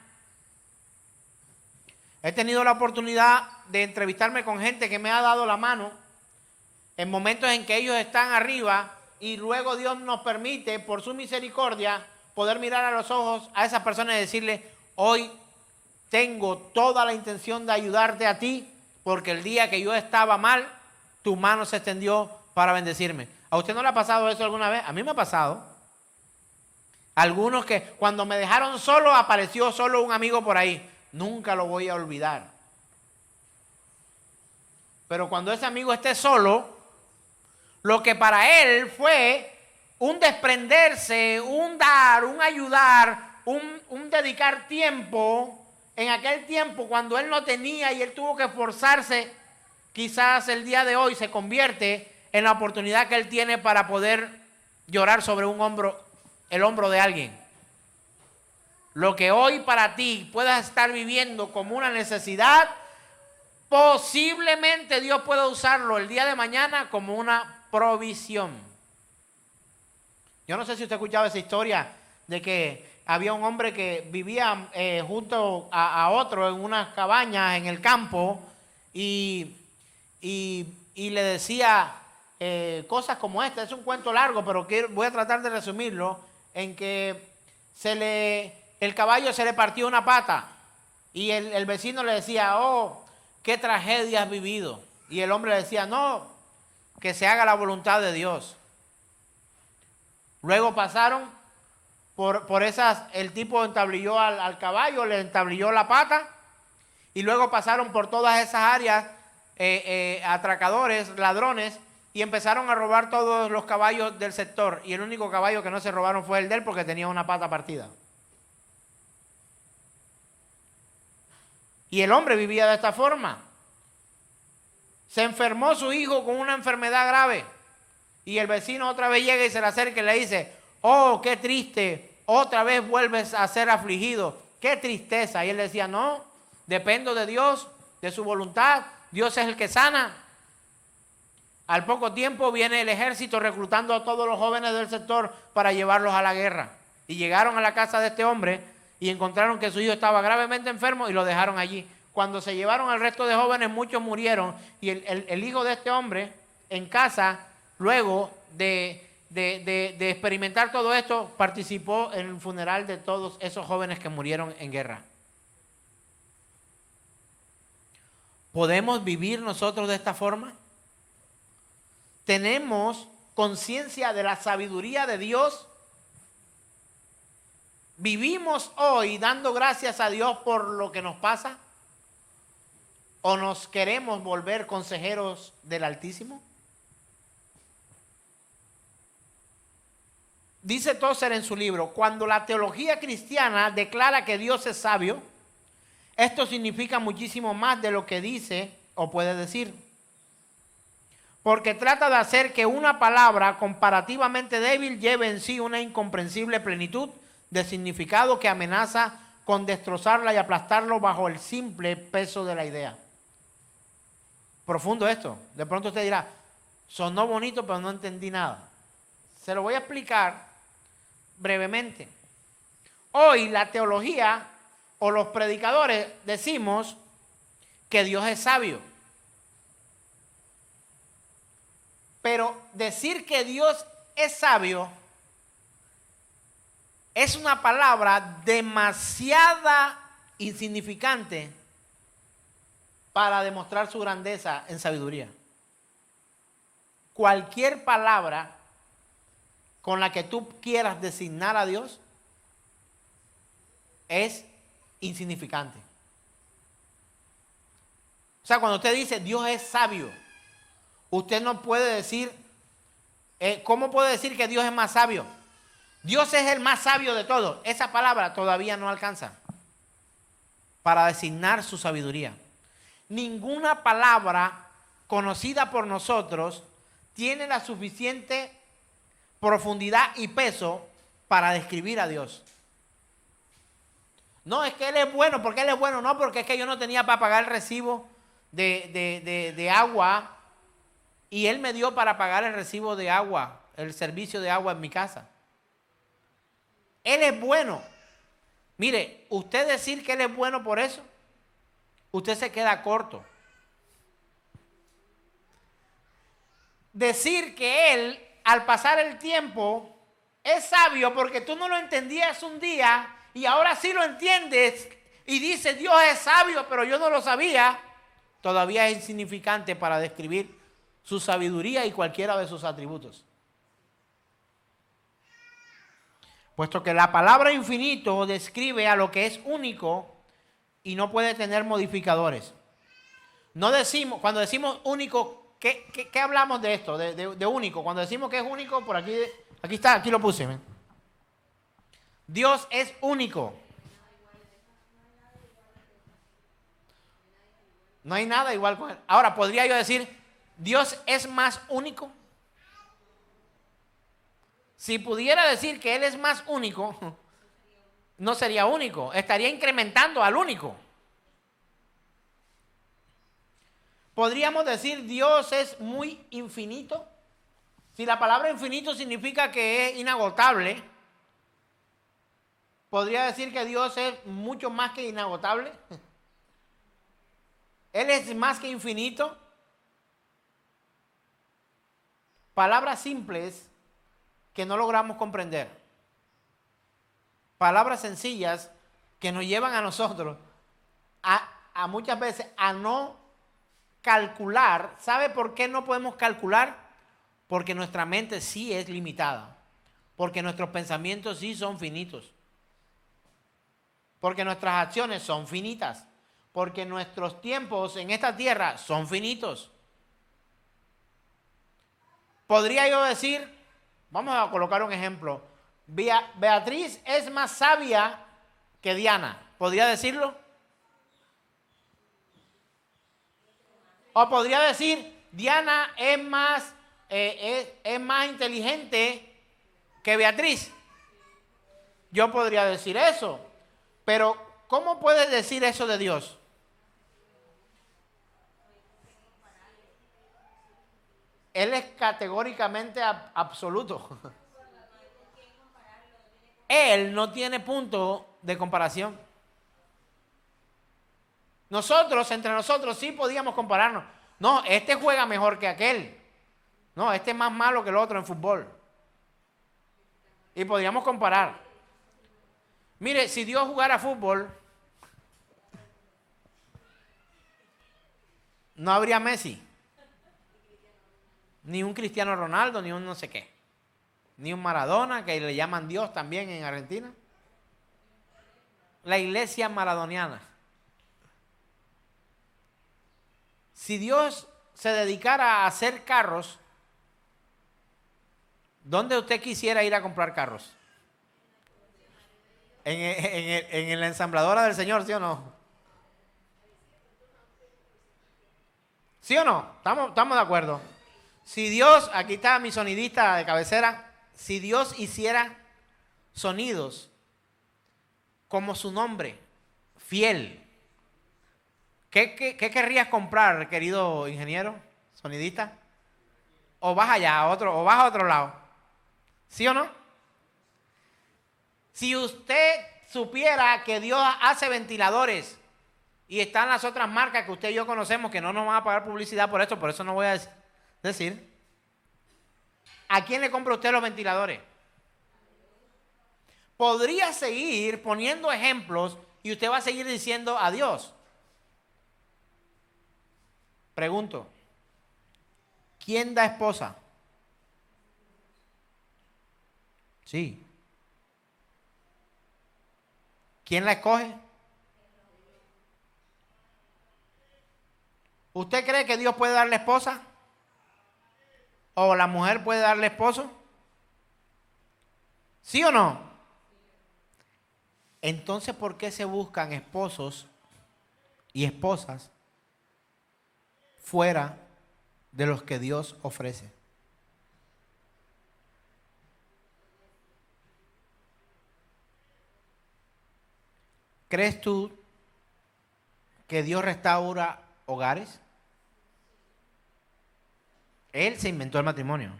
He tenido la oportunidad de entrevistarme con gente que me ha dado la mano en momentos en que ellos están arriba y luego Dios nos permite, por su misericordia, poder mirar a los ojos a esas personas y decirle: hoy tengo toda la intención de ayudarte a ti, porque el día que yo estaba mal, tu mano se extendió para bendecirme. ¿A usted no le ha pasado eso alguna vez? A mí me ha pasado. Algunos que cuando me dejaron solo, apareció solo un amigo por ahí. Nunca lo voy a olvidar. Pero cuando ese amigo esté solo, lo que para él fue un desprenderse, un dar, un ayudar, un dedicar tiempo, en aquel tiempo cuando él no tenía y él tuvo que esforzarse, quizás el día de hoy se convierte en la oportunidad que él tiene para poder llorar sobre un hombro, el hombro de alguien. Lo que hoy para ti puedas estar viviendo como una necesidad, posiblemente Dios pueda usarlo el día de mañana como una provisión. Yo no sé si usted ha escuchado esa historia de que había un hombre que vivía junto a otro en unas cabañas en el campo y le decía cosas como esta. Es un cuento largo, pero voy a tratar de resumirlo, en que el caballo se le partió una pata y el vecino le decía: oh, qué tragedia has vivido. Y el hombre le decía: no, que se haga la voluntad de Dios. Luego pasaron por esas, el tipo entablilló al caballo, le entablilló la pata, y luego pasaron por todas esas áreas atracadores, ladrones, y empezaron a robar todos los caballos del sector, y el único caballo que no se robaron fue el de él, porque tenía una pata partida. Y el hombre vivía de esta forma. Se enfermó su hijo con una enfermedad grave, y el vecino otra vez llega y se le acerca y le dice: oh, qué triste, otra vez vuelves a ser afligido, qué tristeza. Y él decía: no, dependo de Dios, de su voluntad, Dios es el que sana. Al poco tiempo viene el ejército reclutando a todos los jóvenes del sector para llevarlos a la guerra. Y llegaron a la casa de este hombre y encontraron que su hijo estaba gravemente enfermo y lo dejaron allí. Cuando se llevaron al resto de jóvenes, muchos murieron, y el hijo de este hombre en casa, luego de experimentar todo esto, participó en el funeral de todos esos jóvenes que murieron en guerra. ¿Podemos vivir nosotros de esta forma? ¿Tenemos conciencia de la sabiduría de Dios? ¿Vivimos hoy dando gracias a Dios por lo que nos pasa? ¿O nos queremos volver consejeros del Altísimo? Dice Tozer en su libro: cuando la teología cristiana declara que Dios es sabio, esto significa muchísimo más de lo que dice o puede decir. Porque trata de hacer que una palabra comparativamente débil lleve en sí una incomprensible plenitud de significado que amenaza con destrozarla y aplastarlo bajo el simple peso de la idea. Profundo esto. De pronto usted dirá: sonó bonito, pero no entendí nada. Se lo voy a explicar brevemente. Hoy la teología o los predicadores decimos que Dios es sabio. Pero decir que Dios es sabio es una palabra demasiada insignificante para demostrar su grandeza en sabiduría. Cualquier palabra con la que tú quieras designar a Dios es insignificante. O sea, cuando usted dice Dios es sabio, usted no puede decir, ¿cómo puede decir que Dios es más sabio? Dios es el más sabio de todos. Esa palabra todavía no alcanza para designar su sabiduría. Ninguna palabra conocida por nosotros tiene la suficiente profundidad y peso para describir a Dios. No, es que Él es bueno. ¿Por qué Él es bueno? No, porque es que yo no tenía para pagar el recibo de agua y Él me dio para pagar el recibo de agua, el servicio de agua en mi casa. Él es bueno. Mire, usted decir que Él es bueno por eso, usted se queda corto. Decir que Él, al pasar el tiempo, es sabio porque tú no lo entendías un día y ahora sí lo entiendes y dices Dios es sabio, pero yo no lo sabía, todavía es insignificante para describir su sabiduría y cualquiera de sus atributos. Puesto que la palabra infinito describe a lo que es único y no puede tener modificadores. No decimos, cuando decimos único, ¿qué hablamos de esto? De único. Cuando decimos que es único, por aquí está, aquí lo puse. ¿Ven? Dios es único. No hay nada igual con Él. Ahora, ¿podría yo decir, Dios es más único? Si pudiera decir que Él es más único, no sería único, estaría incrementando al único. Podríamos decir Dios es muy infinito. Si la palabra infinito significa que es inagotable, podría decir que Dios es mucho más que inagotable. Él es más que infinito. Palabras simples que no logramos comprender. Palabras sencillas que nos llevan a nosotros a muchas veces a no calcular. ¿Sabe por qué no podemos calcular? Porque nuestra mente sí es limitada. Porque nuestros pensamientos sí son finitos. Porque nuestras acciones son finitas. Porque nuestros tiempos en esta tierra son finitos. Podría yo decir, vamos a colocar un ejemplo. Beatriz es más sabia que Diana. ¿Podría decirlo? O podría decir, Diana es más inteligente que Beatriz. Yo podría decir eso. Pero, ¿cómo puedes decir eso de Dios? Él es categóricamente absoluto. Él no tiene punto de comparación. Nosotros, entre nosotros, sí podíamos compararnos. No, este juega mejor que aquel. No, este es más malo que el otro en fútbol. Y podíamos comparar. Mire, si Dios jugara fútbol, no habría Messi. Ni un Cristiano Ronaldo, ni un no sé qué. Ni un Maradona, que le llaman Dios también en Argentina. La iglesia maradoniana. Si Dios se dedicara a hacer carros, ¿dónde usted quisiera ir a comprar carros? En la ensambladora del Señor, ¿sí o no? ¿Sí o no? Estamos de acuerdo. Si Dios, aquí está mi sonidista de cabecera, si Dios hiciera sonidos como su nombre, fiel, ¿qué querrías comprar, querido ingeniero, sonidista? O vas allá, o vas a otro lado. ¿Sí o no? Si usted supiera que Dios hace ventiladores y están las otras marcas que usted y yo conocemos que no nos van a pagar publicidad por eso no voy a decir. ¿A quién le compra usted los ventiladores? Podría seguir poniendo ejemplos y usted va a seguir diciendo adiós. Pregunto, ¿quién da esposa? Sí. ¿Quién la escoge? ¿Usted cree que Dios puede darle esposa? ¿O la mujer puede darle esposo? ¿Sí o no? Entonces, ¿por qué se buscan esposos y esposas fuera de los que Dios ofrece? ¿Crees tú que Dios restaura hogares? Él se inventó el matrimonio.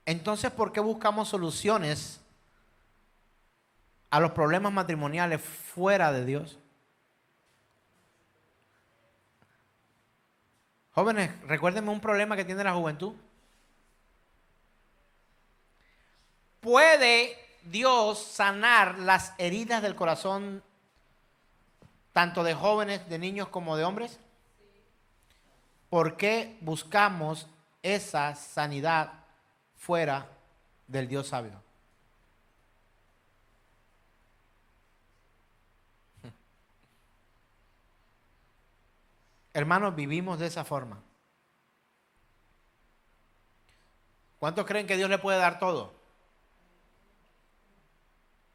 Entonces, ¿por qué buscamos soluciones a los problemas matrimoniales fuera de Dios? Jóvenes, recuérdenme un problema que tiene la juventud. ¿Puede Dios sanar las heridas del corazón tanto de jóvenes, de niños como de hombres? ¿Por qué buscamos esa sanidad fuera del Dios sabio? Hermanos, vivimos de esa forma. ¿Cuántos creen que Dios le puede dar todo?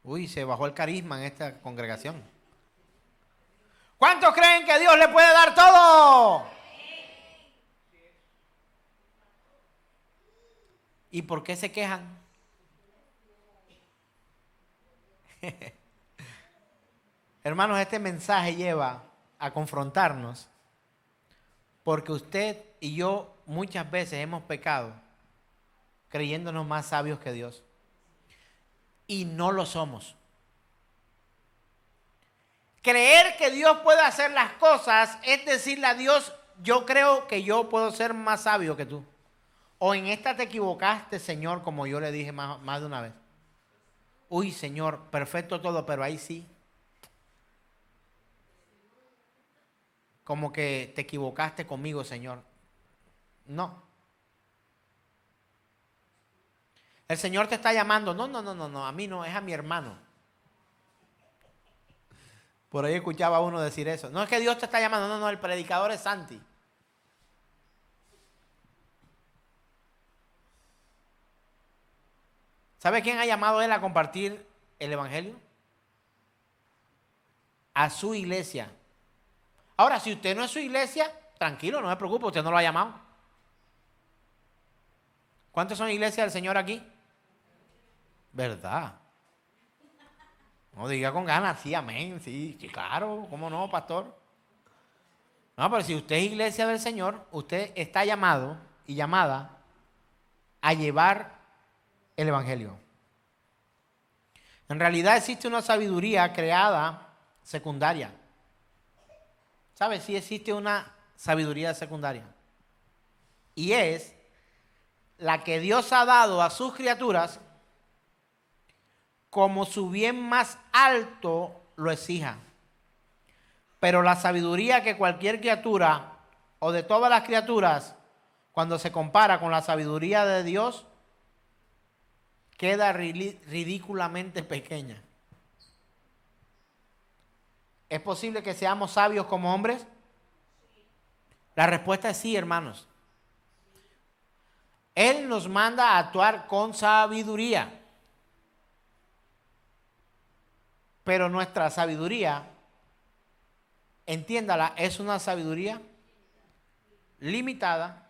Uy, se bajó el carisma en esta congregación. ¿Cuántos creen que Dios le puede dar todo? ¿Y por qué se quejan? Hermanos, este mensaje lleva a confrontarnos porque usted y yo muchas veces hemos pecado creyéndonos más sabios que Dios y no lo somos. Creer que Dios puede hacer las cosas es decirle a Dios, yo creo que yo puedo ser más sabio que tú. O en esta te equivocaste, Señor, como yo le dije más de una vez. Uy, Señor, perfecto todo, pero ahí sí. Como que te equivocaste conmigo, Señor. No. El Señor te está llamando. No, a mí no, es a mi hermano. Por ahí escuchaba a uno decir eso. No es que Dios te está llamando, no, el predicador es Santi. ¿Sabe quién ha llamado él a compartir el evangelio? A su iglesia. Ahora, si usted no es su iglesia, tranquilo, no se preocupe, usted no lo ha llamado. ¿Cuántos son iglesias del Señor aquí? ¿Verdad? No diga con ganas, sí, amén, sí, claro, ¿cómo no, pastor? No, pero si usted es iglesia del Señor, usted está llamado y llamada a llevar el evangelio. En realidad existe una sabiduría creada secundaria. ¿Sabe? Sí existe una sabiduría secundaria. Y es la que Dios ha dado a sus criaturas como su bien más alto lo exija. Pero la sabiduría que cualquier criatura o de todas las criaturas, cuando se compara con la sabiduría de Dios, queda ridículamente pequeña. ¿Es posible que seamos sabios como hombres? La respuesta es sí, hermanos. Él nos manda a actuar con sabiduría. Pero nuestra sabiduría, entiéndala, es una sabiduría limitada,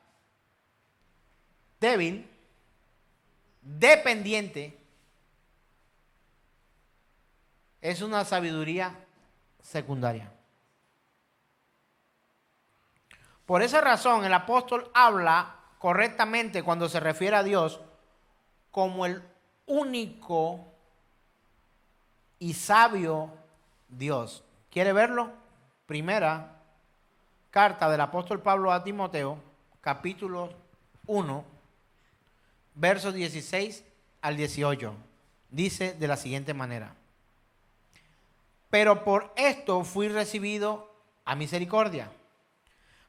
débil, dependiente. Es una sabiduría secundaria. Por esa razón el apóstol habla correctamente cuando se refiere a Dios como el único y sabio Dios. ¿Quiere verlo? Primera carta del apóstol Pablo a Timoteo, capítulo 1, versos 16 al 18. Dice de la siguiente manera: pero por esto fui recibido a misericordia,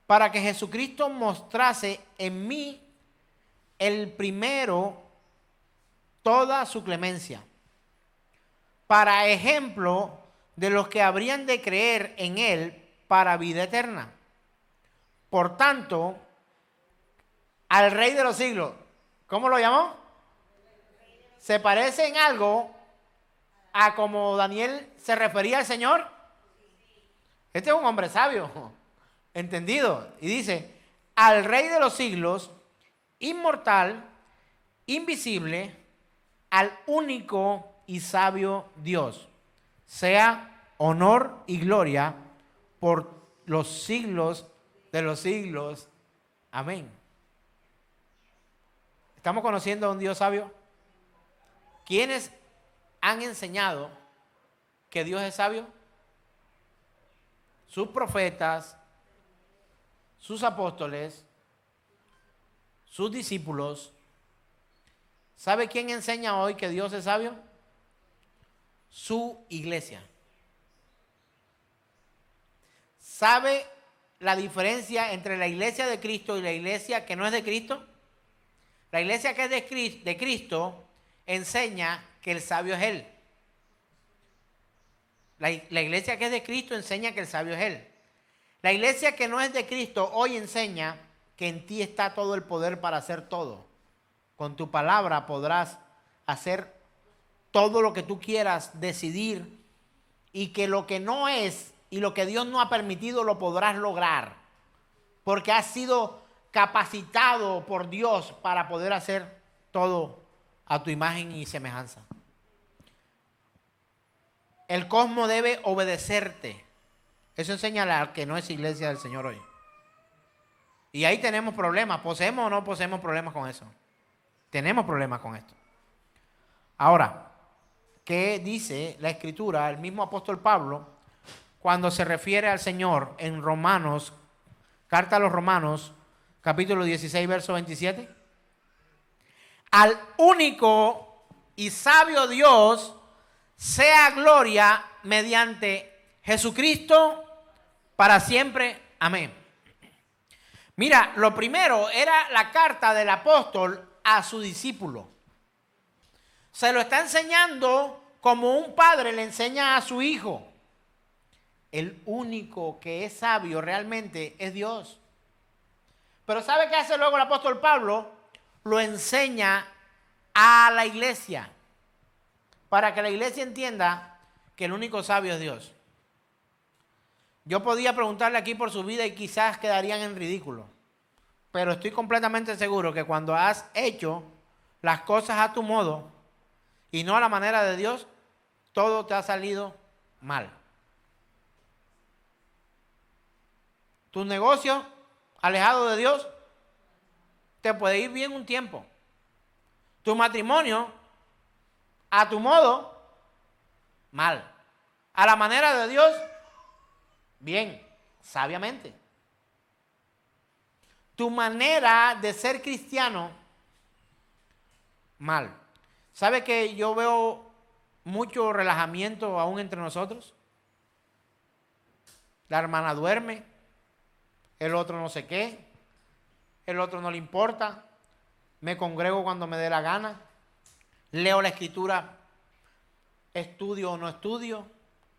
para que Jesucristo mostrase en mí el primero toda su clemencia, para ejemplo de los que habrían de creer en él para vida eterna. Por tanto, al Rey de los siglos, ¿cómo lo llamó? ¿Se parece en algo a como Daniel se refería al Señor? Este es un hombre sabio, entendido, y dice, al Rey de los siglos, inmortal, invisible, al único y sabio Dios, sea honor y gloria por los siglos de los siglos. Amén. ¿Estamos conociendo a un Dios sabio? ¿Quiénes han enseñado que Dios es sabio? Sus profetas, sus apóstoles, sus discípulos. ¿Sabe quién enseña hoy que Dios es sabio? Su iglesia. ¿Sabe la diferencia entre la iglesia de Cristo y la iglesia que no es de Cristo? La iglesia que es de Cristo enseña que el sabio es Él. La iglesia que es de Cristo enseña que el sabio es Él. La iglesia que no es de Cristo hoy enseña que en ti está todo el poder para hacer todo. Con tu palabra podrás hacer todo lo que tú quieras, decidir, y que lo que no es y lo que Dios no ha permitido lo podrás lograr, porque has sido capacitado por Dios para poder hacer todo a tu imagen y semejanza. El cosmos debe obedecerte. Eso enseña la que no es iglesia del Señor hoy. Y ahí tenemos problemas. ¿Poseemos o no poseemos problemas con eso? Tenemos problemas con esto. Ahora, ¿qué dice la Escritura? El mismo apóstol Pablo, cuando se refiere al Señor en Romanos, carta a los Romanos, capítulo 16, verso 27. Al único y sabio Dios sea gloria mediante Jesucristo para siempre. Amén. Mira, lo primero era la carta del apóstol a su discípulo. Se lo está enseñando como un padre le enseña a su hijo. El único que es sabio realmente es Dios. Pero ¿sabe qué hace luego el apóstol Pablo? Lo enseña a la iglesia, para que la iglesia entienda que el único sabio es Dios. Yo podía preguntarle aquí por su vida y quizás quedarían en ridículo, pero estoy completamente seguro que cuando has hecho las cosas a tu modo y no a la manera de Dios, todo te ha salido mal. Tus negocios alejados de Dios te puede ir bien un tiempo. Tu matrimonio a tu modo, mal. A la manera de Dios, bien, sabiamente. Tu manera de ser cristiano, mal. ¿Sabe que yo veo mucho relajamiento aún entre nosotros? La hermana duerme, el otro no sé qué, el otro no le importa, me congrego cuando me dé la gana, leo la escritura, estudio o no estudio,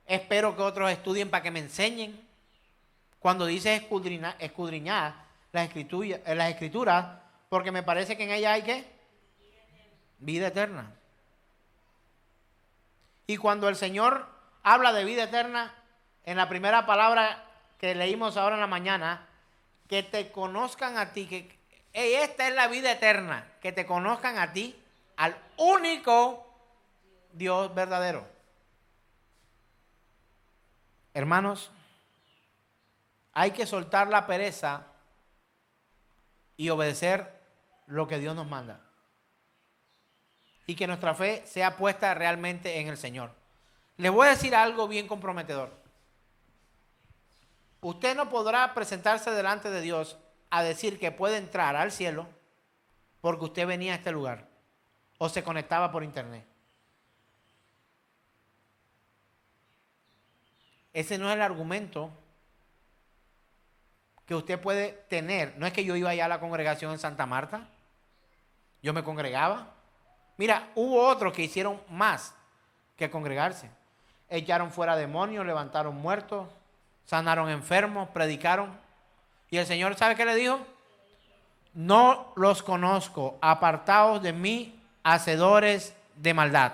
espero que otros estudien para que me enseñen. Cuando dice escudriñar las escrituras, porque me parece que en ella hay ¿qué? Vida eterna. Y cuando el Señor habla de vida eterna, en la primera palabra que leímos ahora en la mañana, que te conozcan a ti, que esta es la vida eterna, que te conozcan a ti, al único Dios verdadero. Hermanos, hay que soltar la pereza y obedecer lo que Dios nos manda. Y que nuestra fe sea puesta realmente en el Señor. Les voy a decir algo bien comprometedor. Usted no podrá presentarse delante de Dios a decir que puede entrar al cielo porque usted venía a este lugar o se conectaba por internet. Ese no es el argumento que usted puede tener. No es que yo iba allá a la congregación en Santa Marta. Yo me congregaba. Mira, hubo otros que hicieron más que congregarse. Echaron fuera demonios, levantaron muertos, sanaron enfermos, predicaron. Y el Señor, ¿sabe qué le dijo? No los conozco, apartaos de mí, hacedores de maldad.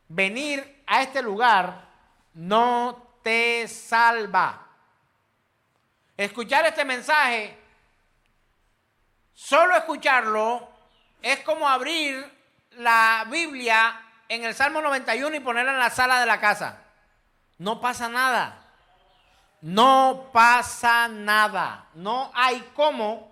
Venir a este lugar no te salva. Escuchar este mensaje, solo escucharlo, es como abrir la Biblia en el Salmo 91 y ponerla en la sala de la casa. No pasa nada. No pasa nada. No hay cómo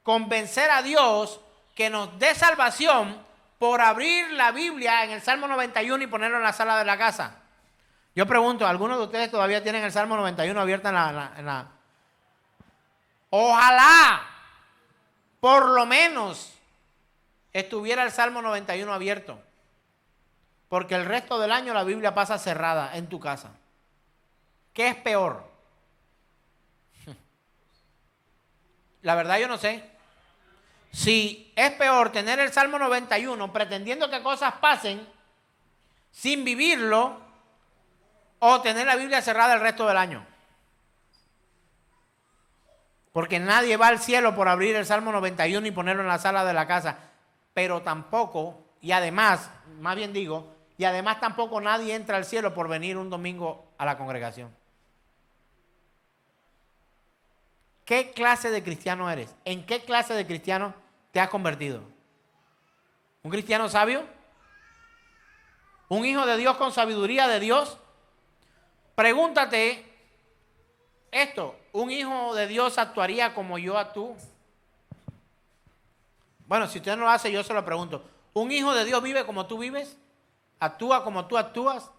convencer a Dios que nos dé salvación por abrir la Biblia en el Salmo 91 y ponerlo en la sala de la casa. Yo pregunto, ¿algunos de ustedes todavía tienen el Salmo 91 abierto en la... Ojalá, por lo menos, estuviera el Salmo 91 abierto. Porque el resto del año la Biblia pasa cerrada en tu casa. ¿Qué es peor? La verdad yo no sé. Si es peor tener el Salmo 91 pretendiendo que cosas pasen sin vivirlo, o tener la Biblia cerrada el resto del año. Porque nadie va al cielo por abrir el Salmo 91 y ponerlo en la sala de la casa. Pero tampoco, y además, más bien digo, y además tampoco nadie entra al cielo por venir un domingo a la congregación. ¿Qué clase de cristiano eres? ¿En qué clase de cristiano te has convertido? ¿Un cristiano sabio? ¿Un hijo de Dios con sabiduría de Dios? Pregúntate esto, ¿un hijo de Dios actuaría como yo actúo? Bueno, si usted no lo hace, yo se lo pregunto. ¿Un hijo de Dios vive como tú vives? ¿Actúa como tú actúas?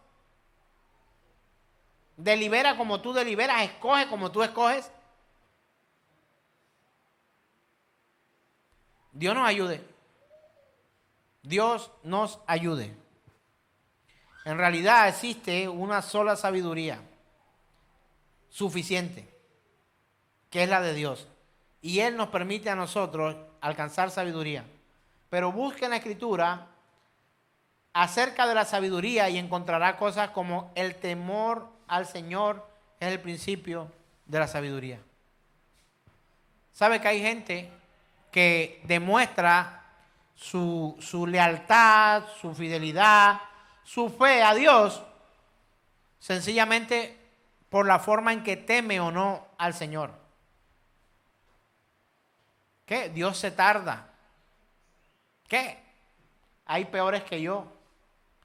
¿Delibera como tú deliberas? ¿Escoge como tú escoges? Dios nos ayude. Dios nos ayude. En realidad existe una sola sabiduría suficiente, que es la de Dios. Y Él nos permite a nosotros alcanzar sabiduría. Pero busque en la Escritura acerca de la sabiduría y encontrará cosas como el temor al Señor es el principio de la sabiduría. ¿Sabe que hay gente que demuestra su lealtad, su fidelidad, su fe a Dios, sencillamente por la forma en que teme o no al Señor? ¿Qué? Dios se tarda. ¿Qué? Hay peores que yo.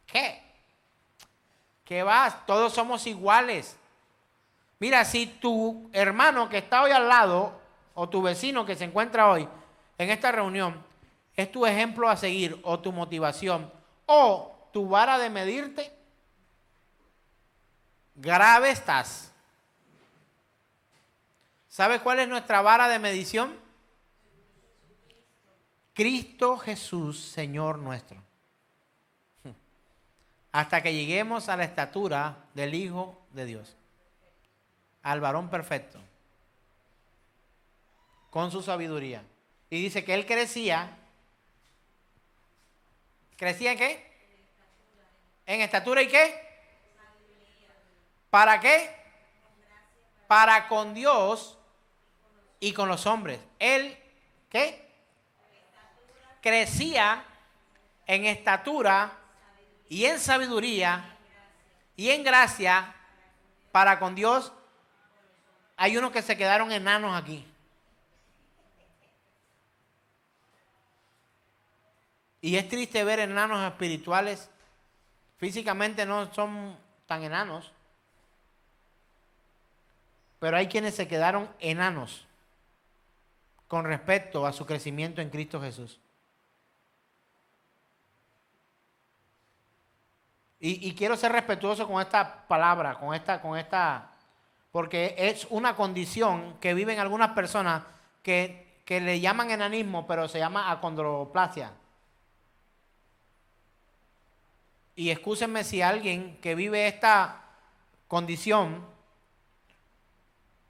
¿Qué? ¿Qué vas? Todos somos iguales. Mira, si tu hermano que está hoy al lado o tu vecino que se encuentra hoy en esta reunión es tu ejemplo a seguir o tu motivación o tu vara de medirte, grave estás. ¿Sabe cuál es nuestra vara de medición? Cristo Jesús, Señor nuestro. Hasta que lleguemos a la estatura del Hijo de Dios, al varón perfecto, con su sabiduría. Y dice que él crecía. ¿Crecía en qué? ¿En estatura y qué? ¿Para qué? Para con Dios y con los hombres. Él, ¿qué? Crecía en estatura y en sabiduría y en gracia para con Dios. Hay unos que se quedaron enanos aquí. Y es triste ver enanos espirituales. Físicamente no son tan enanos, pero hay quienes se quedaron enanos con respecto a su crecimiento en Cristo Jesús. Y quiero ser respetuoso con esta palabra, con esta, porque es una condición que viven algunas personas que le llaman enanismo, pero se llama acondroplasia. Y excúsenme si alguien que vive esta condición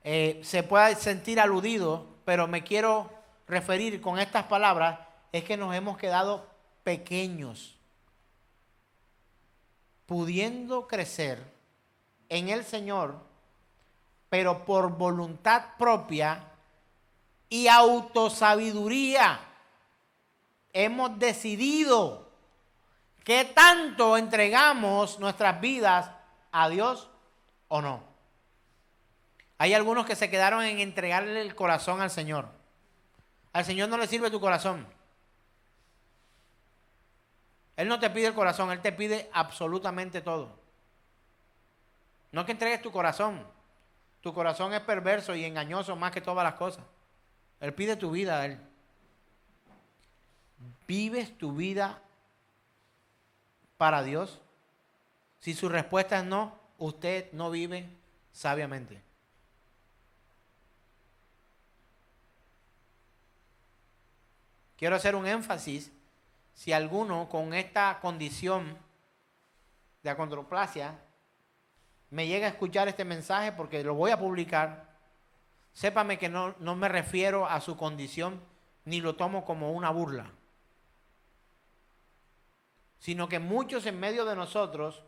se pueda sentir aludido, pero me quiero referir con estas palabras es que nos hemos quedado pequeños, pudiendo crecer en el Señor, pero por voluntad propia y autosabiduría hemos decidido qué tanto entregamos nuestras vidas a Dios o no. Hay algunos que se quedaron en entregarle el corazón al Señor. Al Señor no le sirve tu corazón. Él no te pide el corazón, Él te pide absolutamente todo. No que entregues tu corazón. Tu corazón es perverso y engañoso más que todas las cosas. Él pide tu vida a Él. ¿Vives tu vida para Dios? Si su respuesta es no, usted no vive sabiamente. Quiero hacer un énfasis. Si alguno con esta condición de acondroplasia me llega a escuchar este mensaje, porque lo voy a publicar, sépame que no me refiero a su condición ni lo tomo como una burla, sino que muchos en medio de nosotros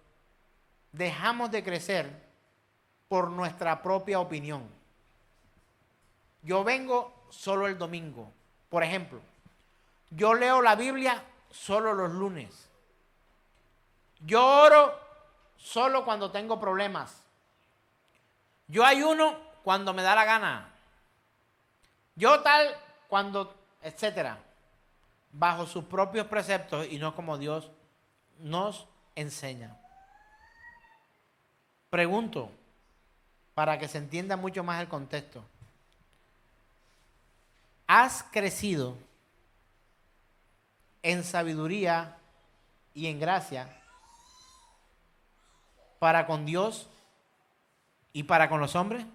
dejamos de crecer por nuestra propia opinión. Yo vengo solo el domingo, por ejemplo. Yo leo la Biblia solo los lunes. Yo oro solo cuando tengo problemas. Yo ayuno cuando me da la gana. Yo tal cuando, etcétera. Bajo sus propios preceptos y no como Dios nos enseña. Pregunto, para que se entienda mucho más el contexto. ¿Has crecido en sabiduría y en gracia para con Dios y para con los hombres?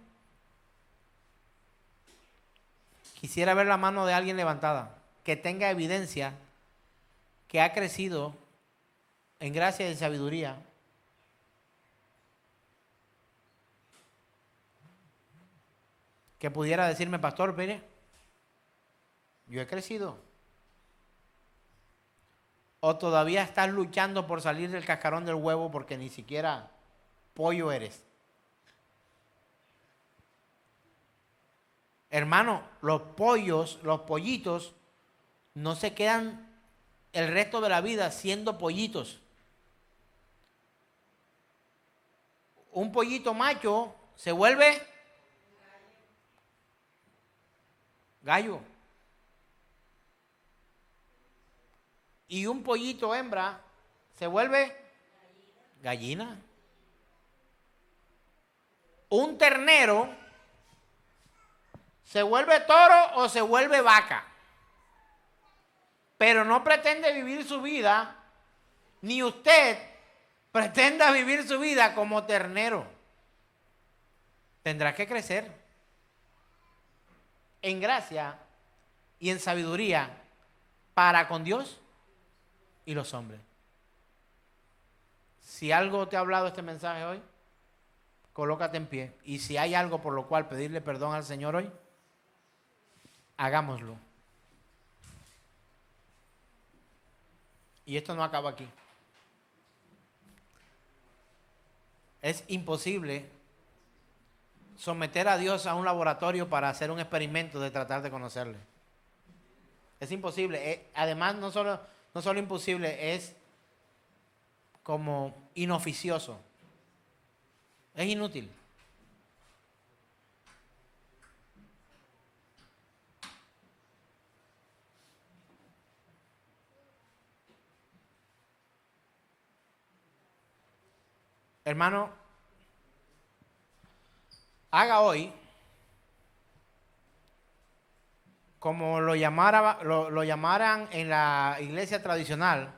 Quisiera ver la mano de alguien levantada que tenga evidencia que ha crecido en gracia y en sabiduría. Que pudiera decirme, pastor, mire, yo he crecido. O todavía estás luchando por salir del cascarón del huevo porque ni siquiera pollo eres. Hermano, los pollitos, no se quedan el resto de la vida siendo pollitos. Un pollito macho se vuelve gallo. Y un pollito hembra se vuelve gallina. Un ternero se vuelve toro o se vuelve vaca. Pero no pretende vivir su vida, ni usted pretenda vivir su vida como ternero. Tendrá que crecer en gracia y en sabiduría para con Dios y los hombres. Si algo te ha hablado este mensaje hoy, colócate en pie. Y si hay algo por lo cual pedirle perdón al Señor hoy, hagámoslo. Y esto no acaba aquí. Es imposible someter a Dios a un laboratorio para hacer un experimento de tratar de conocerle. Es imposible. Además, no solo imposible, es como inoficioso. Es inútil. Hermano, haga hoy como lo llamaran en la iglesia tradicional,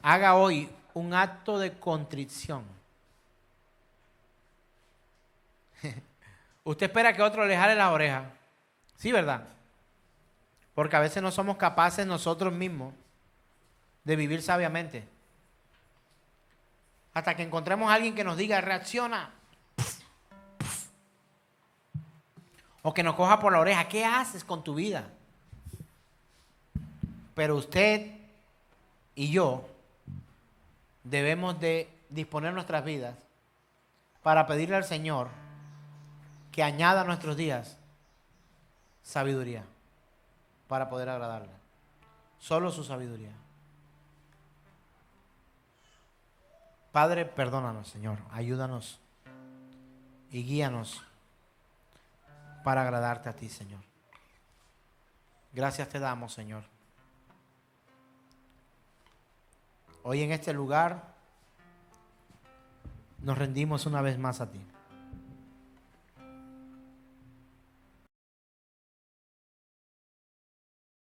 haga hoy un acto de contrición. Usted espera que otro le jale las orejas. Sí, ¿verdad? Porque a veces no somos capaces nosotros mismos de vivir sabiamente. Hasta que encontremos a alguien que nos diga, reacciona. O que nos coja por la oreja, ¿qué haces con tu vida? Pero usted y yo debemos de disponer nuestras vidas para pedirle al Señor que añada a nuestros días sabiduría para poder agradarle. Solo su sabiduría. Padre, perdónanos, Señor. Ayúdanos y guíanos para agradarte a ti, Señor. Gracias te damos, Señor. Hoy en este lugar nos rendimos una vez más a ti.